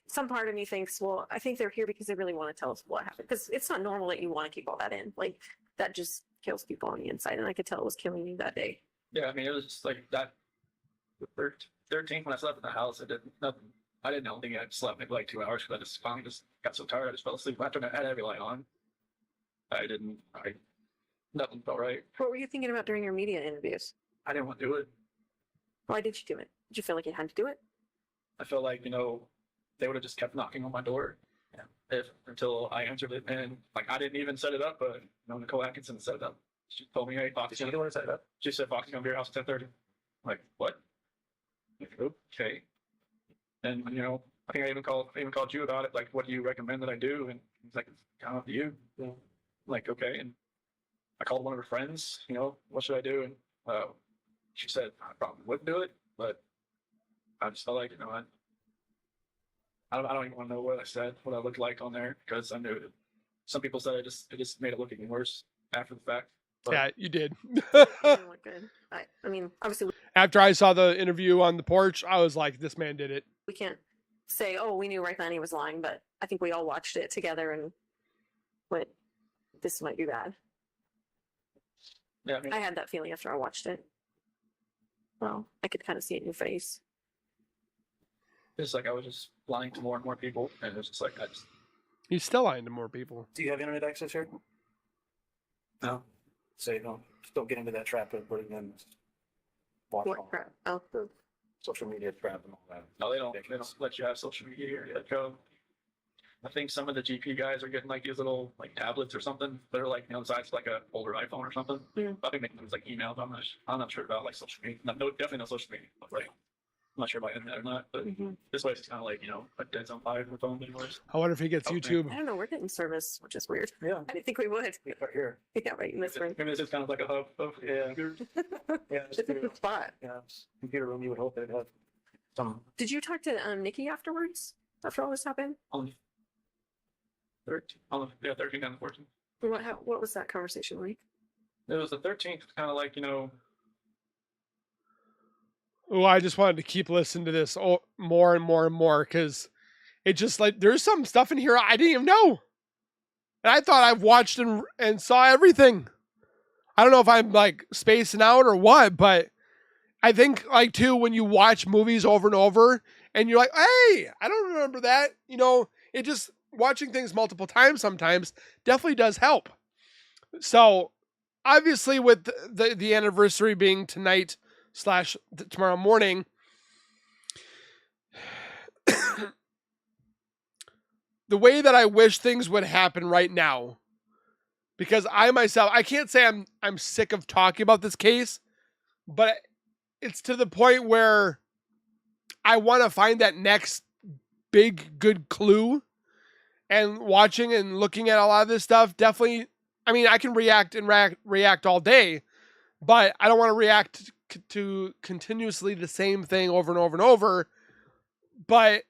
F: some part of me thinks, well, I think they're here because they really want to tell us what happened. Because it's not normal that you want to keep all that in. Like that just kills people on the inside. And I could tell it was killing you that day.
D: Yeah, I mean, it was just like that. The 13th when I slept in the house, I did nothing. I don't think I slept maybe like 2 hours because I just finally just got so tired. I just fell asleep. After I had every light on, nothing felt right.
F: What were you thinking about during your media interviews?
D: I didn't want to do it.
F: Why did you do it? Did you feel like you had to do it?
D: I felt like, they would have just kept knocking on my door until I answered it. And like, I didn't even set it up, but Nicole Atkinson set it up. She told me, hey, Fox,
E: Did you the one to set it up?
D: she said, Fox is going to be at your house at 10:30. Like, what? Like, okay. And, I think I even called you about it. Like, what do you recommend that I do? And he's like, it's kind of up to you. Yeah. Like, okay. And I called one of her friends, what should I do? And she said, I probably wouldn't do it, but I just felt like, I don't even want to know what I said, what I looked like on there, because I knew it. Some people said it just made it look even worse after the fact. But
A: Yeah, you did.
F: It didn't look good. I mean, obviously
A: After I saw the interview on the porch, I was like, this man did it.
F: we can't say, oh, we knew right then he was lying, but I think we all watched it together and went, this might be bad.
D: yeah, I mean,
F: I had that feeling after I watched it. Well, I could kind of see it in your face.
D: it's like I was just lying to more and more people, and it was just like
A: He's still lying to more people.
G: Do you have internet access here? No. So don't get into that trap of putting in watch
F: What
G: all
F: crap? Oh,
G: the social media trap and all that.
D: No, they don't let you have social media here. I think some of the GP guys are getting like these little like tablets or something that are like, the size like a older iPhone or something.
F: Mm.
D: I think they can use like emails. I'm not sure about like social media. No, definitely no social media. Right. I'm not sure about internet or not, but this way it's kind of like, a dead zone 5 with phone anyways.
A: I wonder if he gets
D: Okay.
A: YouTube.
F: I don't know. We're getting service, which is weird.
G: Yeah.
F: I didn't think we would.
G: Yeah, right here.
F: Yeah, right in this room.
D: Maybe this is kind of like a hub of
G: Yeah. Yeah,
F: This is the spot.
G: yeah, computer room. You would hope they'd have some.
F: Did you talk to Nikki afterwards? After all this happened?
D: on 13, 13 and 14.
F: What was that conversation like?
D: It was the 13th, kind of like,
A: Oh, I just wanted to keep listening to this more and more and more because it just like there's some stuff in here I didn't even know. And I thought I've watched and saw everything. I don't know if I'm like spacing out or what, but I think like too when you watch movies over and over and you're like, hey, I don't remember that. It just watching things multiple times sometimes definitely does help. So obviously with the anniversary being tonight / tomorrow morning, the way that I wish things would happen right now, because I can't say I'm sick of talking about this case, but it's to the point where I want to find that next big good clue. And watching and looking at a lot of this stuff, definitely, I mean, I can react all day, but I don't want to react to continuously the same thing over and over and over. But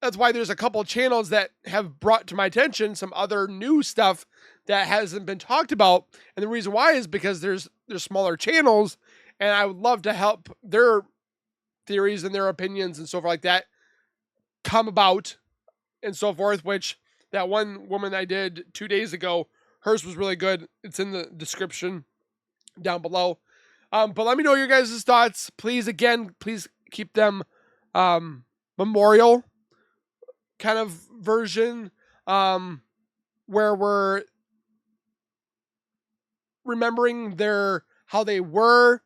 A: that's why there's a couple of channels that have brought to my attention some other new stuff that hasn't been talked about. And the reason why is because there's smaller channels, and I would love to help their theories and their opinions and so forth like that come about and so forth, which that one woman I did 2 days ago, hers was really good. It's in the description down below. But let me know your guys' thoughts. Please keep them memorial kind of version where we're remembering how they were,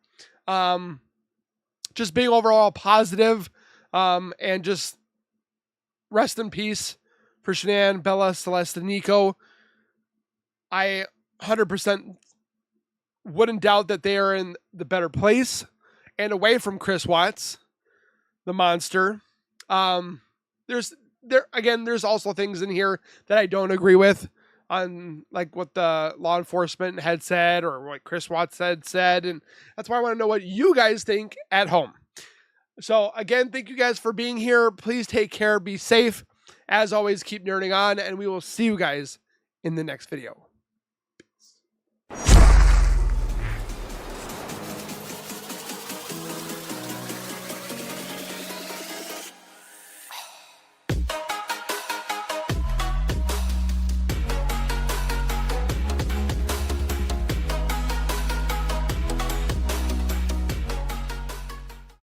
A: just being overall positive, and just rest in peace for Shanann, Bella, Celeste, and Nico. I 100% wouldn't doubt that they are in the better place and away from Chris Watts, the monster. There's also things in here that I don't agree with on like what the law enforcement had said or what Chris Watts said. And that's why I want to know what you guys think at home. So again, thank you guys for being here. Please take care. Be safe. As always, keep nerding on, and we will see you guys in the next video.